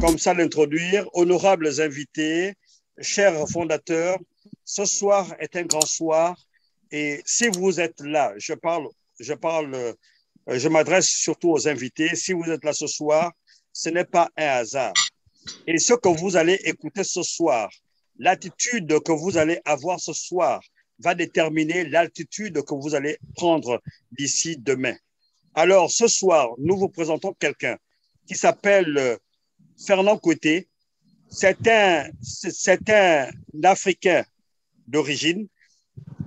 Comme ça l'introduire, honorables invités, chers fondateurs, ce soir est un grand soir et si vous êtes là, je m'adresse surtout aux invités, si vous êtes là ce soir, ce n'est pas un hasard. Et ce que vous allez écouter ce soir, l'attitude que vous allez avoir ce soir va déterminer l'altitude que vous allez prendre d'ici demain. Alors, ce soir, nous vous présentons quelqu'un qui s'appelle Fernand Kouété. C'est un Africain d'origine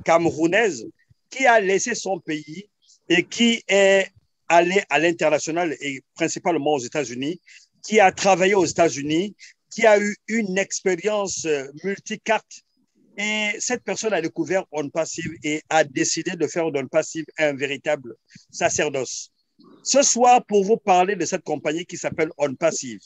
camerounaise qui a laissé son pays et qui est allé à l'international et principalement aux États-Unis, qui a travaillé aux États-Unis, qui a eu une expérience multicarte. Et cette personne a découvert On Passive et a décidé de faire d'On Passive un véritable sacerdoce. Ce soir, pour vous parler de cette compagnie qui s'appelle On Passive,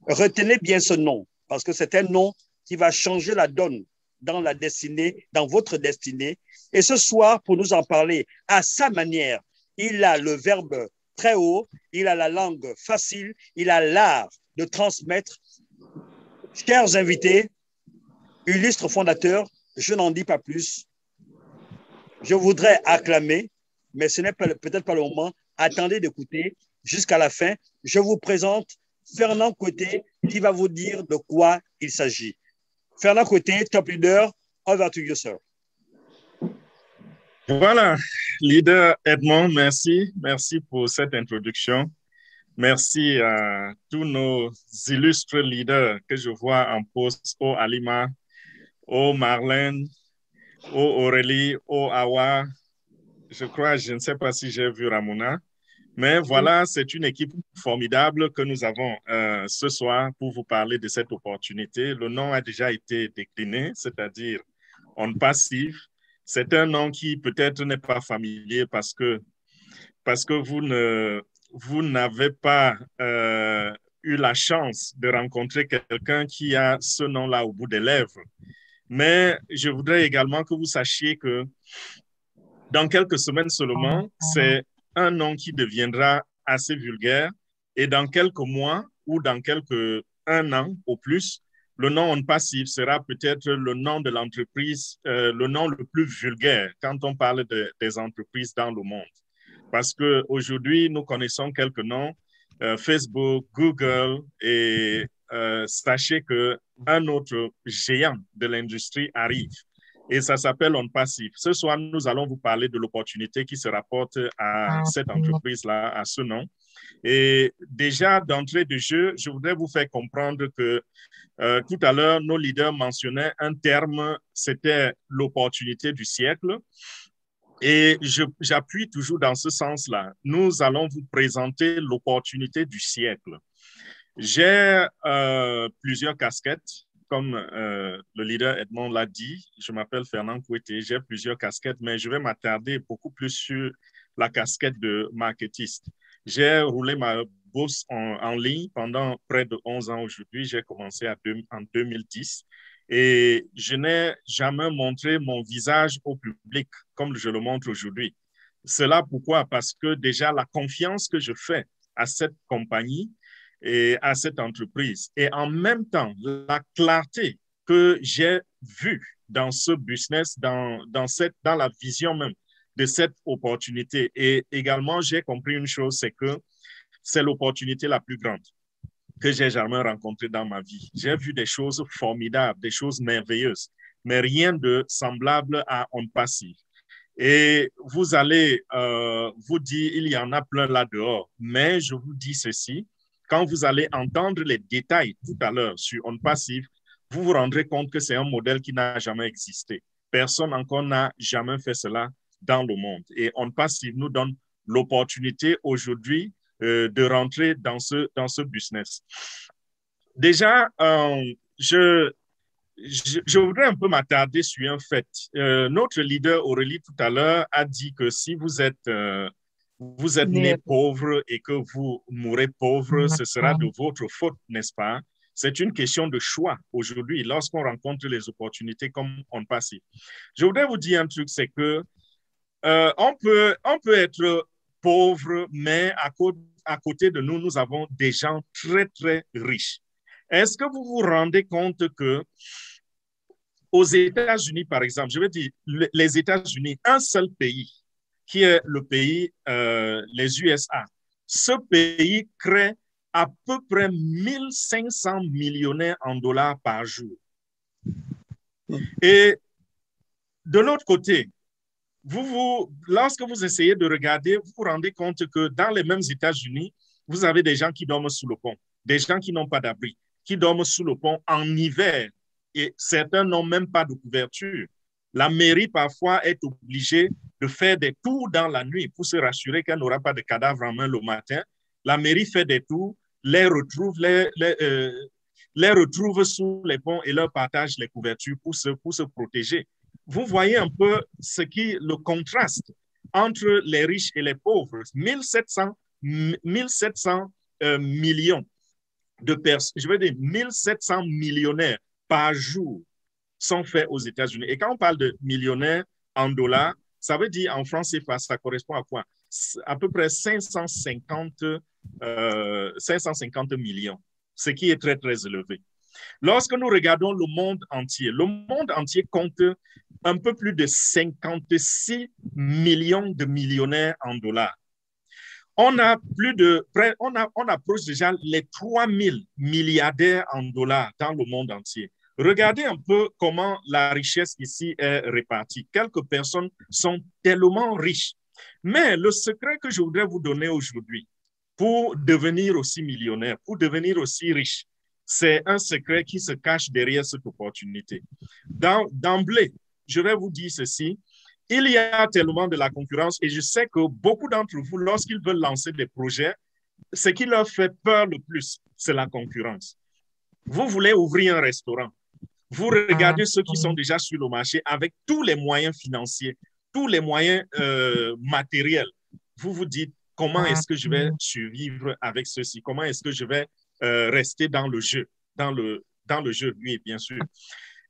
retenez bien ce nom, parce que c'est un nom qui va changer la donne dans la destinée, dans votre destinée. Et ce soir, pour nous en parler à sa manière, il a le verbe très haut, il a la langue facile, il a l'art de transmettre. Chers invités, illustres fondateurs, je n'en dis pas plus. Je voudrais acclamer, mais ce n'est peut-être pas le moment. Attendez d'écouter jusqu'à la fin. Je vous présente Fernand Kouété qui va vous dire de quoi il s'agit. Fernand Kouété, top leader, over to you, sir. Voilà, leader Edmond, merci. Merci pour cette introduction. Merci à tous nos illustres leaders que je vois en poste, au Alima, au Marlène, au Aurélie, au Awa. Je ne sais pas si j'ai vu Ramona. Mais voilà, c'est une équipe formidable que nous avons ce soir pour vous parler de cette opportunité. Le nom a déjà été décliné, c'est-à-dire On Passive. C'est un nom qui peut-être n'est pas familier parce que vous n'avez pas eu la chance de rencontrer quelqu'un qui a ce nom-là au bout des lèvres. Mais je voudrais également que vous sachiez que dans quelques semaines seulement, c'est un nom qui deviendra assez vulgaire et dans quelques mois ou dans un an au plus, le nom On Passive sera peut-être le nom de l'entreprise, le nom le plus vulgaire quand on parle des entreprises dans le monde. Parce qu'aujourd'hui, nous connaissons quelques noms, Facebook, Google, et sachez qu'un autre géant de l'industrie arrive. Et ça s'appelle On Passive. Ce soir, nous allons vous parler de l'opportunité qui se rapporte à cette entreprise-là, à ce nom. Et déjà, d'entrée de jeu, je voudrais vous faire comprendre que tout à l'heure, nos leaders mentionnaient un terme, c'était l'opportunité du siècle. Et j'appuie toujours dans ce sens-là. Nous allons vous présenter l'opportunité du siècle. J'ai plusieurs casquettes. Comme le leader Edmond l'a dit, je m'appelle Fernand Kouété, j'ai plusieurs casquettes, mais je vais m'attarder beaucoup plus sur la casquette de marketiste. J'ai roulé ma bourse en ligne pendant près de 11 ans aujourd'hui. J'ai commencé en 2010 et je n'ai jamais montré mon visage au public comme je le montre aujourd'hui. Cela pourquoi? Parce que déjà la confiance que je fais à cette compagnie et à cette entreprise. Et en même temps, la clarté que j'ai vue dans ce business, dans la vision même de cette opportunité. Et également, j'ai compris une chose, c'est que c'est l'opportunité la plus grande que j'ai jamais rencontrée dans ma vie. J'ai vu des choses formidables, des choses merveilleuses, mais rien de semblable à On Passive. Et vous allez vous dire, il y en a plein là dehors, mais je vous dis ceci, quand vous allez entendre les détails tout à l'heure sur On Passive, vous vous rendrez compte que c'est un modèle qui n'a jamais existé. Personne encore n'a jamais fait cela dans le monde. Et On Passive nous donne l'opportunité aujourd'hui de rentrer dans ce business. Déjà, je voudrais un peu m'attarder sur un fait. Notre leader Aurélie tout à l'heure a dit que si vous êtes né pauvre et que vous mourrez pauvre, ce sera de votre faute, n'est-ce pas? C'est une question de choix aujourd'hui lorsqu'on rencontre les opportunités comme On Passive. Je voudrais vous dire un truc, c'est que on peut être pauvres, mais à côté de nous, nous avons des gens très, très riches. Est-ce que vous vous rendez compte que aux États-Unis, par exemple, je veux dire, les États-Unis, un seul pays, qui est le pays, les USA, ce pays crée à peu près 1500 millionnaires en dollars par jour. Et de l'autre côté, lorsque vous essayez de regarder, vous vous rendez compte que dans les mêmes États-Unis, vous avez des gens qui dorment sous le pont, des gens qui n'ont pas d'abri, qui dorment sous le pont en hiver, et certains n'ont même pas de couverture. La mairie, parfois, est obligée de faire des tours dans la nuit pour se rassurer qu'elle n'aura pas de cadavre en main le matin. La mairie fait des tours, les retrouve sous les ponts et leur partage les couvertures pour se protéger. Vous voyez un peu le contraste entre les riches et les pauvres. 1700 millions de personnes, je veux dire 1700 millionnaires par jour sont faits aux États-Unis. Et quand on parle de millionnaires en dollars, ça veut dire en francs CFA, ça correspond à quoi? À peu près 550 millions, ce qui est très, très élevé. Lorsque nous regardons le monde entier compte un peu plus de 56 millions de millionnaires en dollars. On approche déjà les 3000 milliardaires en dollars dans le monde entier. Regardez un peu comment la richesse ici est répartie. Quelques personnes sont tellement riches. Mais le secret que je voudrais vous donner aujourd'hui pour devenir aussi millionnaire, pour devenir aussi riche, c'est un secret qui se cache derrière cette opportunité. D'emblée, je vais vous dire ceci. Il y a tellement de la concurrence et je sais que beaucoup d'entre vous, lorsqu'ils veulent lancer des projets, ce qui leur fait peur le plus, c'est la concurrence. Vous voulez ouvrir un restaurant. Vous regardez ceux qui sont déjà sur le marché avec tous les moyens financiers, tous les moyens matériels. Vous vous dites, comment est-ce que je vais survivre avec ceci? Comment est-ce que je vais rester dans le jeu? Dans le jeu, oui, bien sûr.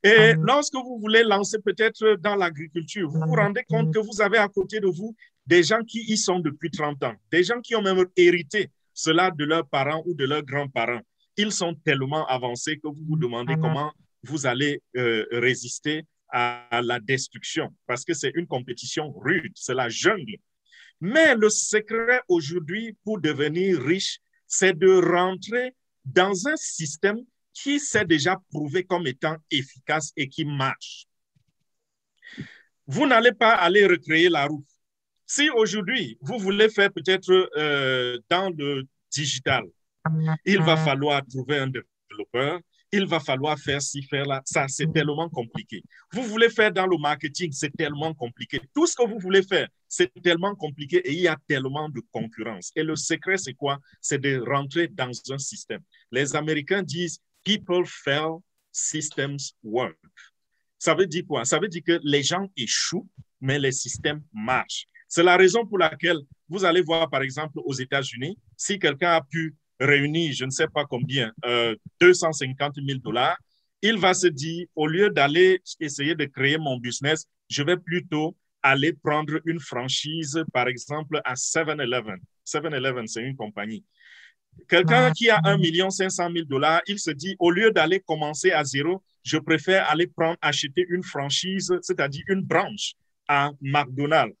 Et lorsque vous voulez lancer peut-être dans l'agriculture, vous vous rendez compte que vous avez à côté de vous des gens qui y sont depuis 30 ans, des gens qui ont même hérité cela de leurs parents ou de leurs grands-parents. Ils sont tellement avancés que vous vous demandez comment vous allez résister à la destruction, parce que c'est une compétition rude, c'est la jungle. Mais le secret aujourd'hui pour devenir riche, c'est de rentrer dans un système qui s'est déjà prouvé comme étant efficace et qui marche. Vous n'allez pas aller recréer la roue. Si aujourd'hui, vous voulez faire peut-être dans le digital, il va falloir trouver un développeur, il va falloir faire ci, faire là. Ça, c'est tellement compliqué. Vous voulez faire dans le marketing, c'est tellement compliqué. Tout ce que vous voulez faire, c'est tellement compliqué et il y a tellement de concurrence. Et le secret, c'est quoi? C'est de rentrer dans un système. Les Américains disent « People fail, systems work ». Ça veut dire quoi? Ça veut dire que les gens échouent, mais les systèmes marchent. C'est la raison pour laquelle vous allez voir, par exemple, aux États-Unis, si quelqu'un a pu réunir, je ne sais pas combien, 250 000 $, il va se dire, au lieu d'aller essayer de créer mon business, je vais plutôt aller prendre une franchise, par exemple, à 7-Eleven. 7-Eleven, c'est une compagnie. Quelqu'un qui a 1 500 000 $, il se dit, au lieu d'aller commencer à zéro, je préfère aller acheter une franchise, c'est-à-dire une branche à McDonald's.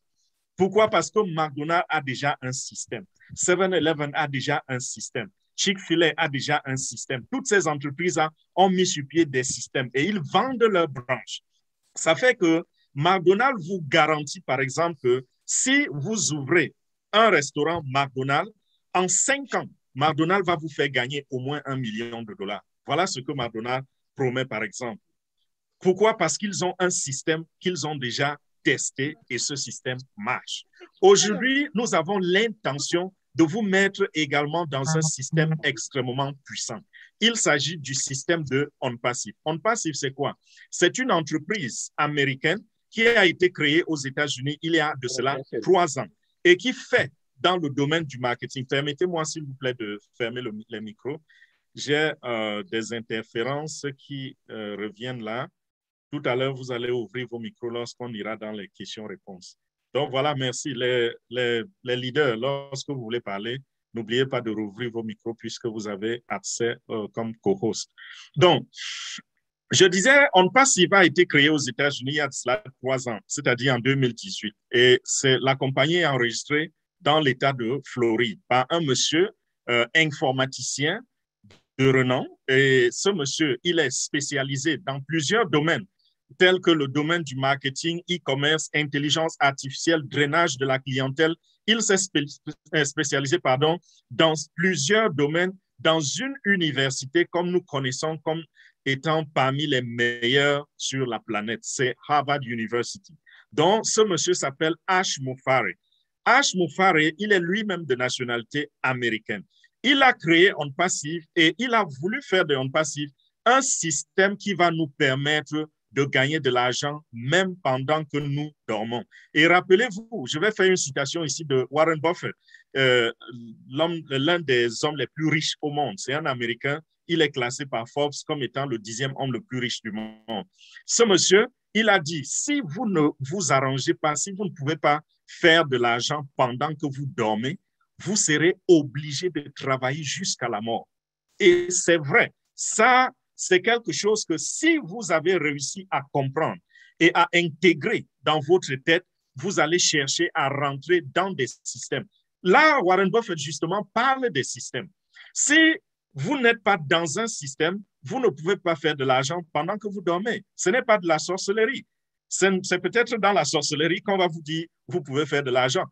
Pourquoi? Parce que McDonald's a déjà un système. 7-Eleven a déjà un système. Chick-fil-A a déjà un système. Toutes ces entreprises-là ont mis sur pied des systèmes et ils vendent leurs branches. Ça fait que McDonald's vous garantit, par exemple, que si vous ouvrez un restaurant McDonald's, en 5 ans, McDonald's va vous faire gagner au moins 1 million de $. Voilà ce que McDonald's promet, par exemple. Pourquoi? Parce qu'ils ont un système qu'ils ont déjà testé et ce système marche. Aujourd'hui, nous avons l'intention de vous mettre également dans un système extrêmement puissant. Il s'agit du système de OnPassive. OnPassive, c'est quoi? C'est une entreprise américaine qui a été créée aux États-Unis il y a de cela 3 ans et qui fait dans le domaine du marketing. Permettez-moi, s'il vous plaît, de fermer le micro. J'ai des interférences qui reviennent là. Tout à l'heure, vous allez ouvrir vos micros lorsqu'on ira dans les questions-réponses. Donc voilà, merci. Les leaders, lorsque vous voulez parler, n'oubliez pas de rouvrir vos micros puisque vous avez accès comme co-host. Donc, je disais, OnPassive a été créé aux États-Unis il y a de cela 3 ans, c'est-à-dire en 2018. Et la compagnie est enregistrée dans l'État de Floride par un monsieur informaticien de renom. Et ce monsieur, il est spécialisé dans plusieurs domaines, tels que le domaine du marketing, e-commerce, intelligence artificielle, drainage de la clientèle. Il s'est spécialisé dans plusieurs domaines dans une université comme nous connaissons comme étant parmi les meilleurs sur la planète. C'est Harvard University. Donc, ce monsieur s'appelle Ash Mufareh. Ash Mufareh, il est lui-même de nationalité américaine. Il a créé OnPassive et il a voulu faire de OnPassive un système qui va nous permettre de gagner de l'argent même pendant que nous dormons. Et rappelez-vous, je vais faire une citation ici de Warren Buffett, l'un des hommes les plus riches au monde. C'est un Américain. Il est classé par Forbes comme étant le 10e homme le plus riche du monde. Ce monsieur, il a dit, si vous ne vous arrangez pas, si vous ne pouvez pas faire de l'argent pendant que vous dormez, vous serez obligé de travailler jusqu'à la mort. Et c'est vrai, ça, c'est quelque chose que si vous avez réussi à comprendre et à intégrer dans votre tête, vous allez chercher à rentrer dans des systèmes. Là, Warren Buffett, justement, parle des systèmes. Si vous n'êtes pas dans un système, vous ne pouvez pas faire de l'argent pendant que vous dormez. Ce n'est pas de la sorcellerie. C'est peut-être dans la sorcellerie qu'on va vous dire, vous pouvez faire de l'argent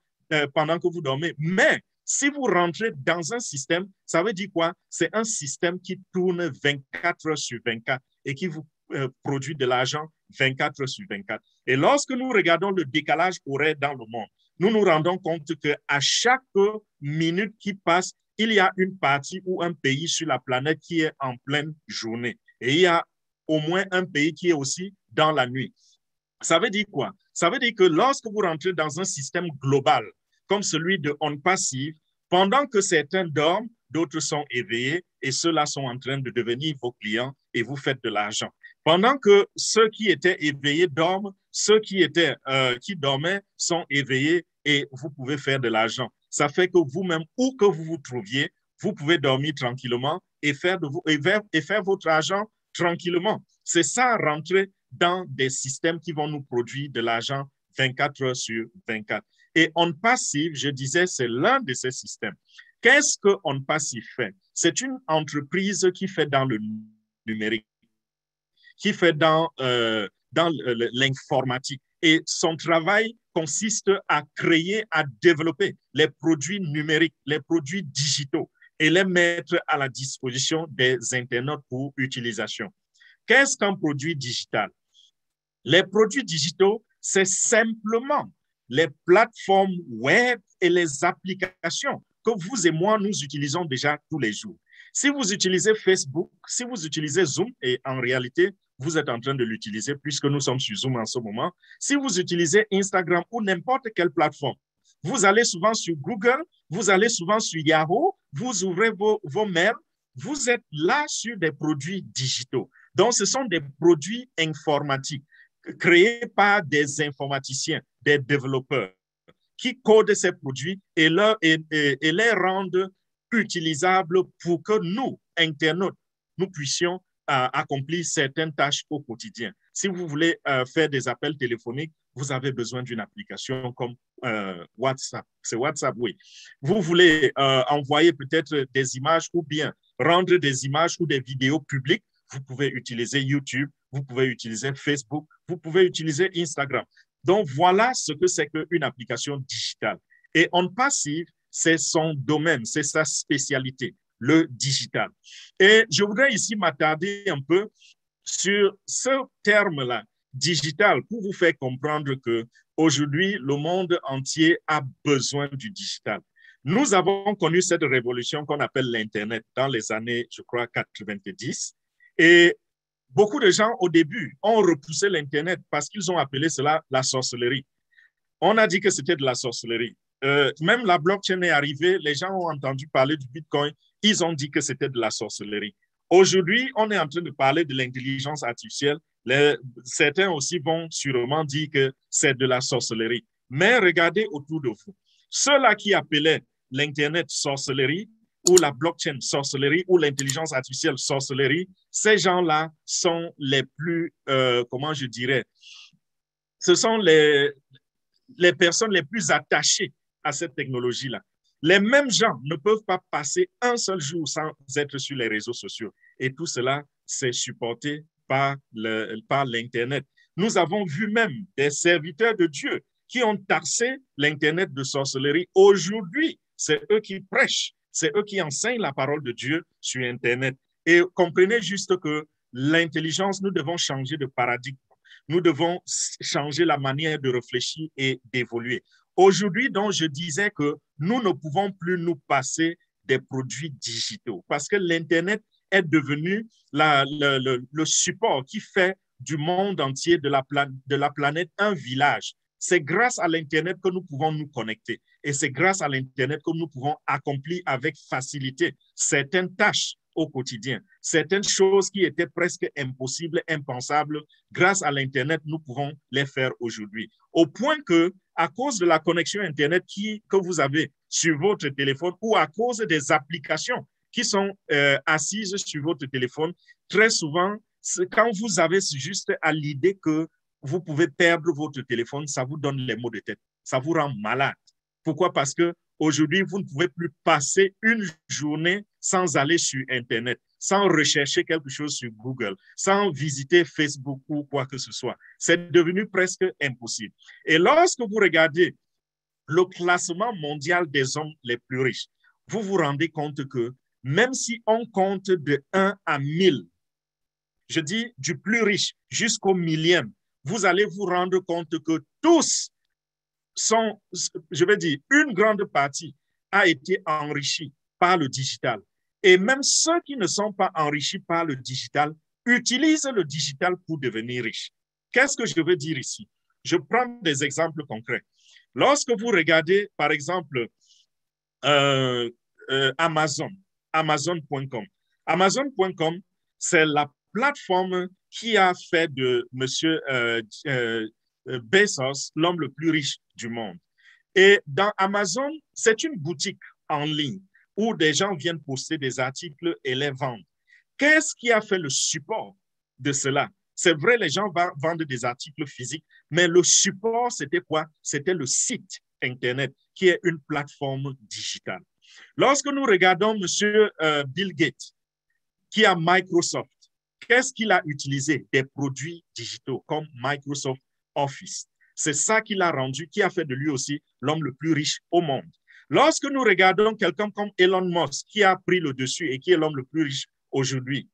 pendant que vous dormez. Mais si vous rentrez dans un système, ça veut dire quoi? C'est un système qui tourne 24 heures sur 24 et qui vous produit de l'argent 24 heures sur 24. Et lorsque nous regardons le décalage horaire dans le monde, nous nous rendons compte qu'à chaque minute qui passe, il y a une partie ou un pays sur la planète qui est en pleine journée. Et il y a au moins un pays qui est aussi dans la nuit. Ça veut dire quoi? Ça veut dire que lorsque vous rentrez dans un système global, comme celui de OnPassive, pendant que certains dorment, d'autres sont éveillés et ceux-là sont en train de devenir vos clients et vous faites de l'argent. Pendant que ceux qui étaient éveillés dorment, ceux qui dormaient sont éveillés et vous pouvez faire de l'argent. Ça fait que vous-même, où que vous vous trouviez, vous pouvez dormir tranquillement et faire votre argent tranquillement. C'est ça, rentrer dans des systèmes qui vont nous produire de l'argent 24 heures sur 24. Et OnPassive, je disais, c'est l'un de ces systèmes. Qu'est-ce que OnPassive fait? C'est une entreprise qui fait dans le numérique, qui fait dans l'informatique. Et son travail consiste à créer, à développer les produits numériques, les produits digitaux et les mettre à la disposition des internautes pour utilisation. Qu'est-ce qu'un produit digital? Les produits digitaux, c'est simplement les plateformes web et les applications que vous et moi, nous utilisons déjà tous les jours. Si vous utilisez Facebook, si vous utilisez Zoom, et en réalité, vous êtes en train de l'utiliser puisque nous sommes sur Zoom en ce moment, si vous utilisez Instagram ou n'importe quelle plateforme, vous allez souvent sur Google, vous allez souvent sur Yahoo, vous ouvrez vos mails, vous êtes là sur des produits digitaux. Donc, ce sont des produits informatiques créés par des informaticiens, des développeurs qui codent ces produits et les rendent utilisables pour que nous, internautes, nous puissions accomplir certaines tâches au quotidien. Si vous voulez faire des appels téléphoniques, vous avez besoin d'une application comme WhatsApp. C'est WhatsApp, oui. Vous voulez envoyer peut-être des images ou bien rendre des images ou des vidéos publiques, vous pouvez utiliser YouTube, vous pouvez utiliser Facebook, vous pouvez utiliser Instagram. Donc, voilà ce que c'est qu'une application digitale. Et OnPassive, c'est son domaine, c'est sa spécialité, le digital. Et je voudrais ici m'attarder un peu sur ce terme-là, digital, pour vous faire comprendre qu'aujourd'hui, le monde entier a besoin du digital. Nous avons connu cette révolution qu'on appelle l'Internet dans les années, je crois, 90. Et beaucoup de gens, au début, ont repoussé l'Internet parce qu'ils ont appelé cela la sorcellerie. On a dit que c'était de la sorcellerie. Même la blockchain est arrivée, les gens ont entendu parler du Bitcoin, ils ont dit que c'était de la sorcellerie. Aujourd'hui, on est en train de parler de l'intelligence artificielle. Certains aussi vont sûrement dire que c'est de la sorcellerie. Mais regardez autour de vous. Ceux-là qui appelaient l'Internet sorcellerie ou la blockchain sorcellerie ou l'intelligence artificielle sorcellerie, ces gens-là sont les plus, comment je dirais, ce sont les personnes les plus attachées à cette technologie-là. Les mêmes gens ne peuvent pas passer un seul jour sans être sur les réseaux sociaux. Et tout cela, c'est supporté par l'Internet. Nous avons vu même des serviteurs de Dieu qui ont taxé l'Internet de sorcellerie. Aujourd'hui, c'est eux qui prêchent, c'est eux qui enseignent la parole de Dieu sur Internet. Et comprenez juste que l'intelligence, nous devons changer de paradigme. Nous devons changer la manière de réfléchir et d'évoluer. Aujourd'hui, donc, je disais que nous ne pouvons plus nous passer des produits digitaux parce que l'Internet est devenu le support qui fait du monde entier, de la planète, un village. C'est grâce à l'Internet que nous pouvons nous connecter et c'est grâce à l'Internet que nous pouvons accomplir avec facilité certaines tâches au quotidien. Certaines choses qui étaient presque impossibles, impensables, grâce à l'Internet, nous pouvons les faire aujourd'hui. Au point que, à cause de la connexion Internet que vous avez sur votre téléphone ou à cause des applications qui sont assises sur votre téléphone, très souvent, quand vous avez juste à l'idée que vous pouvez perdre votre téléphone, ça vous donne les maux de tête, ça vous rend malade. Pourquoi? Parce que aujourd'hui, vous ne pouvez plus passer une journée sans aller sur Internet, sans rechercher quelque chose sur Google, sans visiter Facebook ou quoi que ce soit. C'est devenu presque impossible. Et lorsque vous regardez le classement mondial des hommes les plus riches, vous vous rendez compte que même si on compte de 1 à 1000, je dis du plus riche jusqu'au millième, vous allez vous rendre compte que tous sont, je vais dire, une grande partie a été enrichie par le digital. Et même ceux qui ne sont pas enrichis par le digital utilisent le digital pour devenir riches. Qu'est-ce que je veux dire ici? Je prends des exemples concrets. Lorsque vous regardez, par exemple, Amazon, Amazon.com. Amazon.com, c'est la plateforme qui a fait de M. Bezos l'homme le plus riche du monde. Et dans Amazon, c'est une boutique en ligne où des gens viennent poster des articles et les vendre. Qu'est-ce qui a fait le support de cela? C'est vrai, les gens vendent des articles physiques, mais le support, c'était quoi? C'était le site Internet, qui est une plateforme digitale. Lorsque nous regardons M. Bill Gates, qui a Microsoft, qu'est-ce qu'il a utilisé? Des produits digitaux comme Microsoft Office. C'est ça qui l'a rendu, qui a fait de lui aussi l'homme le plus riche au monde. Lorsque nous regardons quelqu'un comme Elon Musk, qui a pris le dessus et qui est l'homme le plus riche aujourd'hui,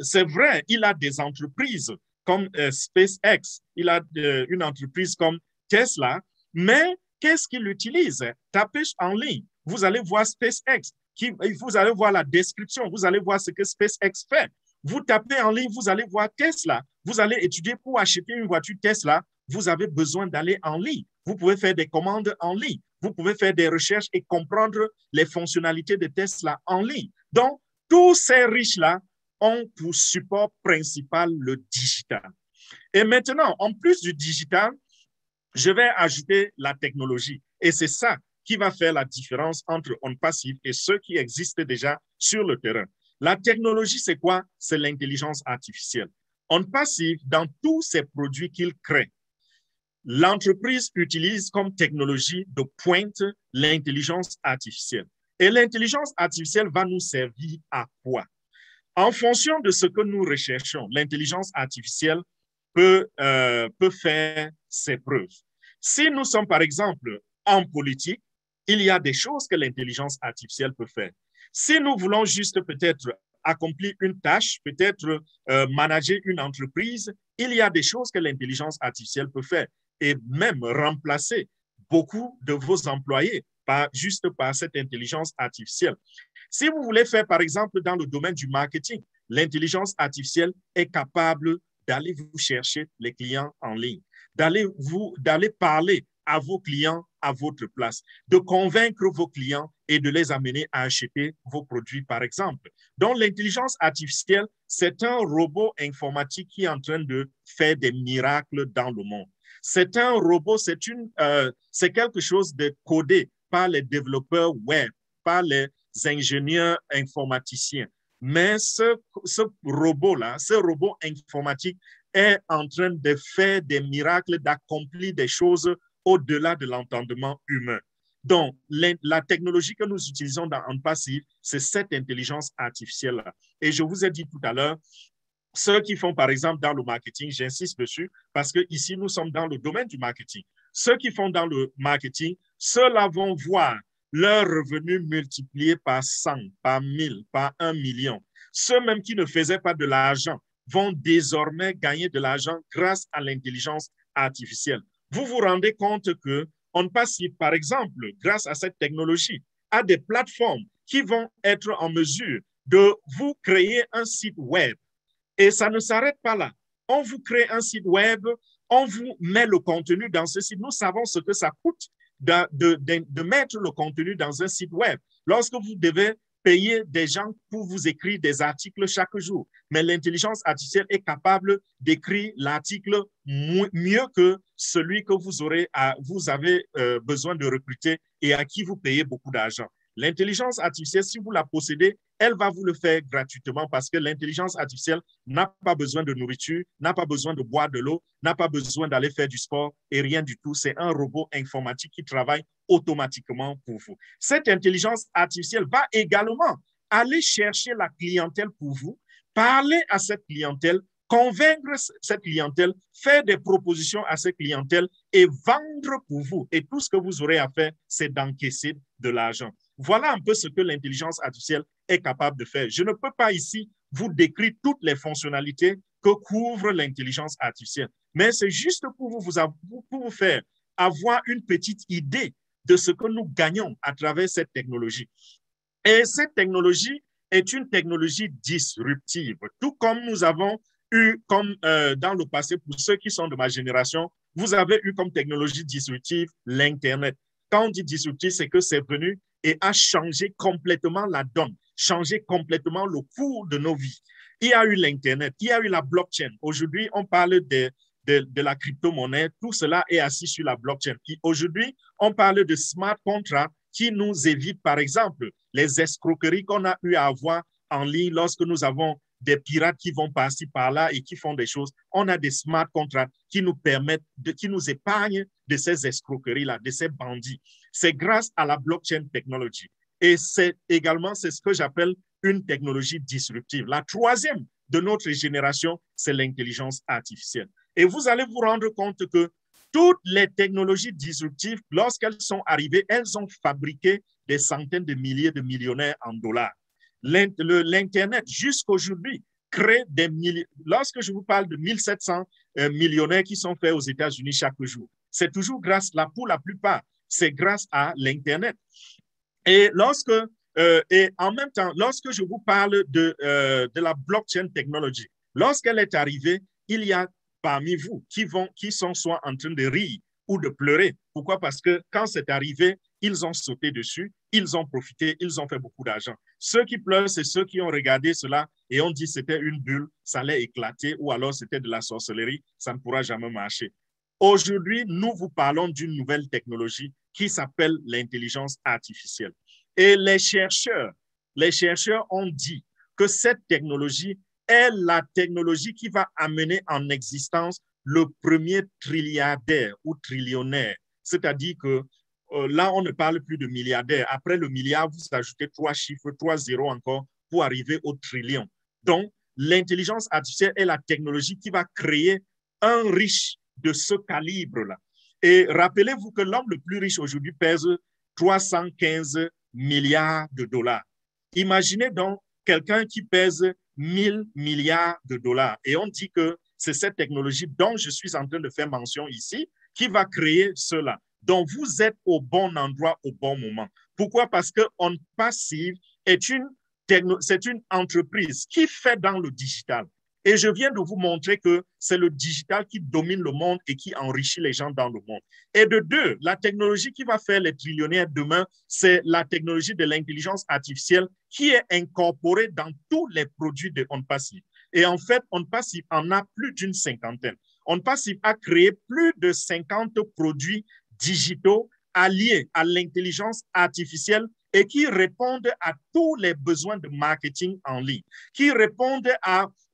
c'est vrai, il a des entreprises comme SpaceX, il a une entreprise comme Tesla, mais qu'est-ce qu'il utilise? Tapez en ligne, vous allez voir SpaceX, vous allez voir la description, vous allez voir ce que SpaceX fait. Vous tapez en ligne, vous allez voir Tesla, vous allez étudier pour acheter une voiture Tesla, vous avez besoin d'aller en ligne. Vous pouvez faire des commandes en ligne, vous pouvez faire des recherches et comprendre les fonctionnalités de Tesla en ligne. Donc, tous ces riches-là ont pour support principal le digital. Et maintenant, en plus du digital, je vais ajouter la technologie. Et c'est ça qui va faire la différence entre On Passive et ceux qui existent déjà sur le terrain. La technologie, c'est quoi? C'est l'intelligence artificielle. On Passive, dans tous ces produits qu'il crée, l'entreprise utilise comme technologie de pointe l'intelligence artificielle. Et l'intelligence artificielle va nous servir à quoi? En fonction de ce que nous recherchons, l'intelligence artificielle peut faire ses preuves. Si nous sommes, par exemple, en politique, il y a des choses que l'intelligence artificielle peut faire. Si nous voulons juste peut-être accomplir une tâche, peut-être manager une entreprise, il y a des choses que l'intelligence artificielle peut faire et même remplacer beaucoup de vos employés juste par cette intelligence artificielle. Si vous voulez faire, par exemple, dans le domaine du marketing, l'intelligence artificielle est capable d'aller vous chercher les clients en ligne, d'aller parler à vos clients à votre place, de convaincre vos clients et de les amener à acheter vos produits, par exemple. Donc, l'intelligence artificielle, c'est un robot informatique qui est en train de faire des miracles dans le monde. C'est un robot, c'est quelque chose de codé par les développeurs web, par les ingénieurs informaticiens. Mais ce robot-là, ce robot informatique est en train de faire des miracles, d'accomplir des choses au-delà de l'entendement humain. Donc, la technologie que nous utilisons dans OnPassive, c'est cette intelligence artificielle-là. Et je vous ai dit tout à l'heure, ceux qui font, par exemple, dans le marketing, j'insiste dessus, parce que ici, nous sommes dans le domaine du marketing. Ceux qui font dans le marketing, ceux-là vont voir leurs revenus multipliés par 100, par 1000, par 1 million. Ceux même qui ne faisaient pas de l'argent vont désormais gagner de l'argent grâce à l'intelligence artificielle. Vous vous rendez compte que OnPassive, par exemple, grâce à cette technologie, a des plateformes qui vont être en mesure de vous créer un site web. Et ça ne s'arrête pas là. On vous crée un site web, on vous met le contenu dans ce site. Nous savons ce que ça coûte de mettre le contenu dans un site web. Lorsque vous devez payer des gens pour vous écrire des articles chaque jour, mais l'intelligence artificielle est capable d'écrire l'article mieux que celui que vous avez besoin de recruter et à qui vous payez beaucoup d'argent. L'intelligence artificielle, si vous la possédez, elle va vous le faire gratuitement parce que l'intelligence artificielle n'a pas besoin de nourriture, n'a pas besoin de boire de l'eau, n'a pas besoin d'aller faire du sport et rien du tout. C'est un robot informatique qui travaille automatiquement pour vous. Cette intelligence artificielle va également aller chercher la clientèle pour vous, parler à cette clientèle, convaincre cette clientèle, faire des propositions à cette clientèle et vendre pour vous. Et tout ce que vous aurez à faire, c'est d'encaisser de l'argent. Voilà un peu ce que l'intelligence artificielle est capable de faire. Je ne peux pas ici vous décrire toutes les fonctionnalités que couvre l'intelligence artificielle, mais c'est juste pour vous faire avoir une petite idée de ce que nous gagnons à travers cette technologie. Et cette technologie est une technologie disruptive, tout comme nous avons eu, comme dans le passé, pour ceux qui sont de ma génération, vous avez eu comme technologie disruptive l'Internet. Quand on dit disruptif, c'est que c'est venu et a changé complètement la donne, changé complètement le cours de nos vies. Il y a eu l'Internet, il y a eu la blockchain. Aujourd'hui, on parle de la crypto-monnaie. Tout cela est assis sur la blockchain. Aujourd'hui, on parle de smart contracts qui nous évitent, par exemple, les escroqueries qu'on a eu à avoir en ligne lorsque nous avons des pirates qui vont par-ci, par-là et qui font des choses. On a des smart contracts qui nous permettent, qui nous épargnent de ces escroqueries-là, de ces bandits. C'est grâce à la blockchain technology. Et c'est également, c'est ce que j'appelle une technologie disruptive. La troisième de notre génération, c'est l'intelligence artificielle. Et vous allez vous rendre compte que toutes les technologies disruptives, lorsqu'elles sont arrivées, elles ont fabriqué des centaines de milliers de millionnaires en dollars. L'Internet, jusqu'aujourd'hui, crée des milliers. Lorsque je vous parle de 1700 millionnaires qui sont faits aux États-Unis chaque jour, c'est toujours grâce, pour la plupart, c'est grâce à l'Internet. Et en même temps, lorsque je vous parle de la blockchain technology, lorsqu'elle est arrivée, il y a parmi vous qui sont soit en train de rire ou de pleurer. Pourquoi? Parce que quand c'est arrivé, ils ont sauté dessus, ils ont profité, ils ont fait beaucoup d'argent. Ceux qui pleurent, c'est ceux qui ont regardé cela et ont dit que c'était une bulle, ça allait éclater, ou alors c'était de la sorcellerie, ça ne pourra jamais marcher. Aujourd'hui, nous vous parlons d'une nouvelle technologie qui s'appelle l'intelligence artificielle. Et les chercheurs ont dit que cette technologie est la technologie qui va amener en existence le premier trilliardaire ou trillionnaire. C'est-à-dire que là, on ne parle plus de milliardaire. Après le milliard, vous ajoutez 3 chiffres, 3 zéros encore pour arriver au trillion. Donc, l'intelligence artificielle est la technologie qui va créer un riche de ce calibre-là. Et rappelez-vous que l'homme le plus riche aujourd'hui pèse 315 milliards de dollars. Imaginez donc quelqu'un qui pèse 1000 milliards de dollars. Et on dit que c'est cette technologie dont je suis en train de faire mention ici qui va créer cela. Donc, vous êtes au bon endroit au bon moment. Pourquoi? Parce que OnPassive c'est une entreprise qui fait dans le digital. Et je viens de vous montrer que c'est le digital qui domine le monde et qui enrichit les gens dans le monde. Et de deux, la technologie qui va faire les trillionnaires demain, c'est la technologie de l'intelligence artificielle qui est incorporée dans tous les produits de OnPassive. Et en fait, OnPassive en a plus d'une cinquantaine. OnPassive a créé plus de 50 produits digitaux alliés à l'intelligence artificielle et qui répondent à tous les besoins de marketing en ligne, qui répondent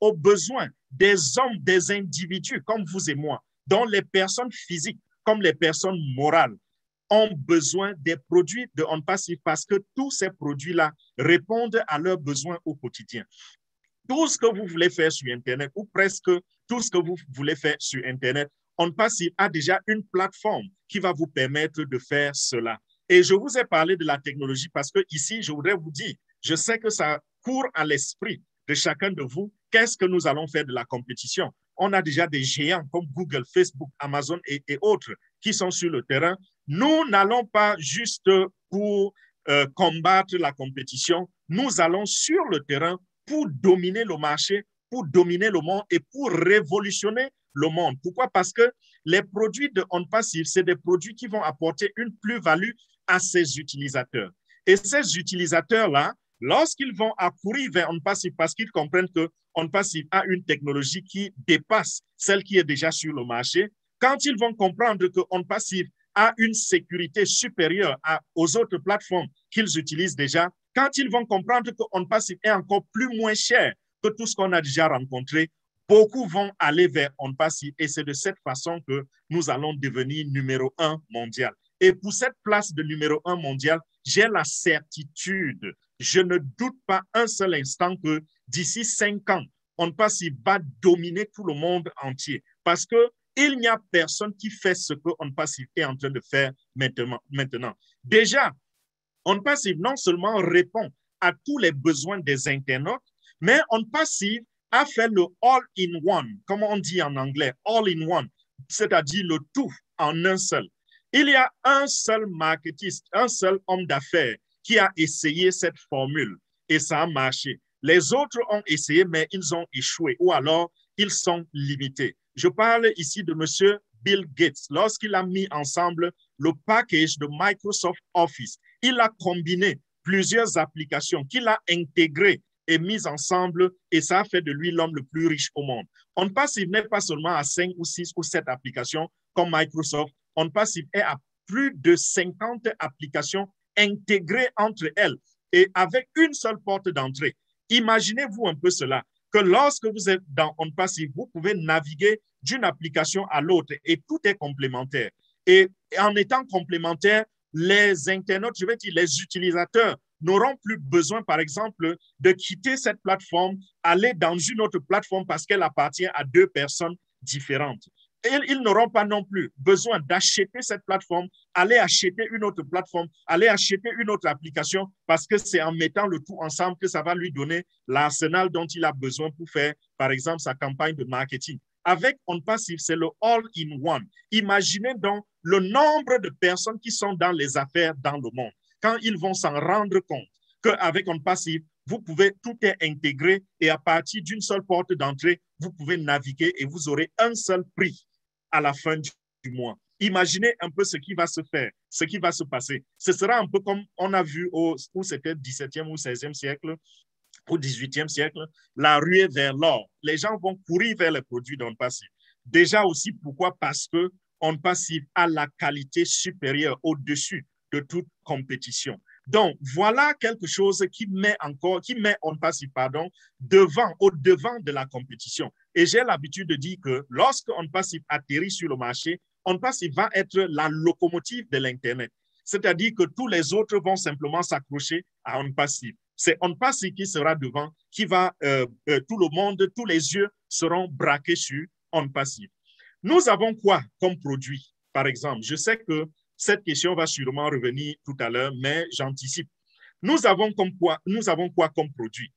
aux besoins des hommes, des individus comme vous et moi, dont les personnes physiques comme les personnes morales ont besoin des produits de OnPassive parce que tous ces produits-là répondent à leurs besoins au quotidien. Tout ce que vous voulez faire sur Internet, ou presque tout ce que vous voulez faire sur Internet, OnPassive a déjà une plateforme qui va vous permettre de faire cela. Et je vous ai parlé de la technologie parce que ici, je voudrais vous dire, je sais que ça court à l'esprit de chacun de vous, qu'est-ce que nous allons faire de la compétition? On a déjà des géants comme Google, Facebook, Amazon et autres qui sont sur le terrain. Nous n'allons pas juste pour combattre la compétition, nous allons sur le terrain pour dominer le marché, pour dominer le monde et pour révolutionner le monde. Pourquoi? Parce que les produits de OnPassive, c'est des produits qui vont apporter une plus-value à ces utilisateurs. Et ces utilisateurs-là, lorsqu'ils vont accourir vers OnPassive parce qu'ils comprennent que OnPassive a une technologie qui dépasse celle qui est déjà sur le marché, quand ils vont comprendre que OnPassive a une sécurité supérieure aux autres plateformes qu'ils utilisent déjà, quand ils vont comprendre que OnPassive est encore plus moins cher que tout ce qu'on a déjà rencontré, beaucoup vont aller vers OnPassive et c'est de cette façon que nous allons devenir numéro 1 mondial. Et pour cette place de numéro 1 mondial, j'ai la certitude, je ne doute pas un seul instant que d'ici 5 ans, OnPassive va dominer tout le monde entier parce qu'il n'y a personne qui fait ce que OnPassive est en train de faire maintenant. Déjà, OnPassive non seulement répond à tous les besoins des internautes, mais OnPassive a fait le all-in-one, comme on dit en anglais, all-in-one, c'est-à-dire le tout en un seul. Il y a un seul marketiste, un seul homme d'affaires qui a essayé cette formule et ça a marché. Les autres ont essayé, mais ils ont échoué ou alors ils sont limités. Je parle ici de M. Bill Gates. Lorsqu'il a mis ensemble le package de Microsoft Office, il a combiné plusieurs applications qu'il a intégrées et mises ensemble et ça a fait de lui l'homme le plus riche au monde. OnPassive n'est pas seulement à 5 ou 6 ou 7 applications comme Microsoft. OnPassive est à plus de 50 applications intégrées entre elles et avec une seule porte d'entrée. Imaginez-vous un peu cela, que lorsque vous êtes dans OnPassive, vous pouvez naviguer d'une application à l'autre et tout est complémentaire. Et en étant complémentaire, les internautes, je vais dire les utilisateurs, n'auront plus besoin, par exemple, de quitter cette plateforme, aller dans une autre plateforme parce qu'elle appartient à 2 personnes différentes. Et ils n'auront pas non plus besoin d'acheter cette plateforme, aller acheter une autre plateforme, aller acheter une autre application parce que c'est en mettant le tout ensemble que ça va lui donner l'arsenal dont il a besoin pour faire, par exemple, sa campagne de marketing. Avec OnPassive, c'est le all-in-one. Imaginez donc le nombre de personnes qui sont dans les affaires dans le monde. Quand ils vont s'en rendre compte qu'avec OnPassive, vous pouvez, tout est intégré et à partir d'une seule porte d'entrée, vous pouvez naviguer et vous aurez un seul prix à la fin du mois. Imaginez un peu ce qui va se faire, ce qui va se passer. Ce sera un peu comme on a vu où c'était 17e ou 16e siècle, au 18e siècle, la ruée vers l'or. Les gens vont courir vers les produits d'OnPassive. Déjà aussi, pourquoi? Parce que OnPassive a la qualité supérieure au-dessus de toute compétition. Donc, voilà quelque chose qui met OnPassive, au-devant de la compétition. Et j'ai l'habitude de dire que lorsque OnPassive atterrit sur le marché, OnPassive va être la locomotive de l'Internet. C'est-à-dire que tous les autres vont simplement s'accrocher à OnPassive. C'est OnPassive qui sera devant, qui va, tout le monde, tous les yeux seront braqués sur OnPassive. Nous avons quoi comme produit, par exemple? Je sais que cette question va sûrement revenir tout à l'heure, mais j'anticipe. Nous avons quoi comme produit?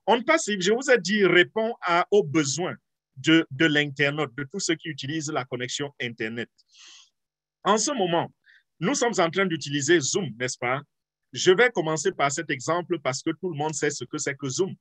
OnPassive, je vous ai dit, répond aux besoins de l'internaute, de tous ceux qui utilisent la connexion Internet. En ce moment, nous sommes en train d'utiliser Zoom, n'est-ce pas? Je vais commencer par cet exemple parce que tout le monde sait ce que c'est que Zoom.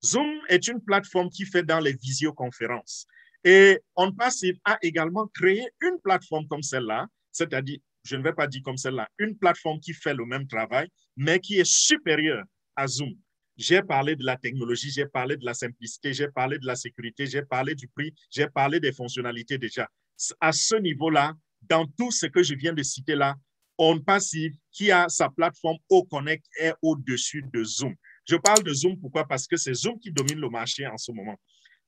Zoom est une plateforme qui fait dans les visioconférences. Et OnPassive a également créé une plateforme comme celle-là, c'est-à-dire, je ne vais pas dire comme celle-là, une plateforme qui fait le même travail, mais qui est supérieure à Zoom. J'ai parlé de la technologie, j'ai parlé de la simplicité, j'ai parlé de la sécurité, j'ai parlé du prix, j'ai parlé des fonctionnalités déjà. À ce niveau-là, dans tout ce que je viens de citer là, OnPassive, qui a sa plateforme OConnect, est au-dessus de Zoom. Je parle de Zoom, pourquoi? Parce que c'est Zoom qui domine le marché en ce moment.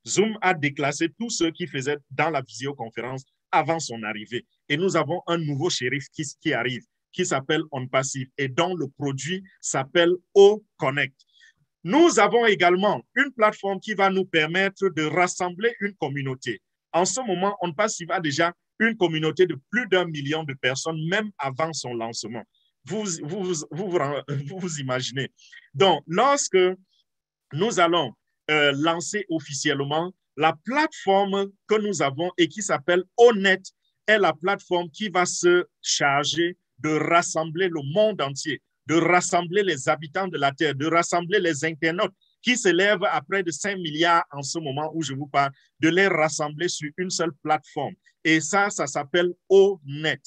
Zoom a déclassé tous ceux qui faisaient dans la visioconférence avant son arrivée. Et nous avons un nouveau shérif qui arrive, qui s'appelle OnPassive et dont le produit s'appelle OConnect. Nous avons également une plateforme qui va nous permettre de rassembler une communauté. En ce moment, OnPassive a déjà une communauté de plus d'1 million de personnes, même avant son lancement. Vous imaginez. Donc, lorsque nous allons lancer officiellement la plateforme que nous avons et qui s'appelle Onet, est la plateforme qui va se charger de rassembler le monde entier, de rassembler les habitants de la Terre, de rassembler les internautes qui s'élèvent à près de 5 milliards en ce moment où je vous parle, de les rassembler sur une seule plateforme. Et ça s'appelle ONET.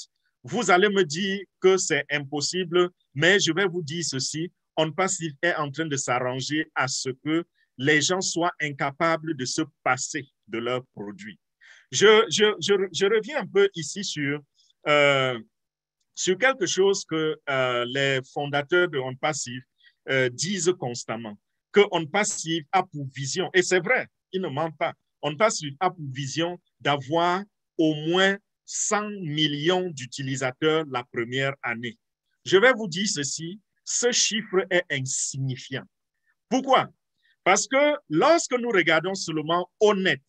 Vous allez me dire que c'est impossible, mais je vais vous dire ceci. OnPassive est en train de s'arranger à ce que les gens soient incapables de se passer de leurs produits. Je reviens un peu ici sur quelque chose que les fondateurs de OnPassive disent constamment, que OnPassive a pour vision, et c'est vrai, ils ne mentent pas, OnPassive a pour vision d'avoir au moins 100 millions d'utilisateurs la première année. Je vais vous dire ceci, ce chiffre est insignifiant. Pourquoi? Parce que lorsque nous regardons seulement Onet,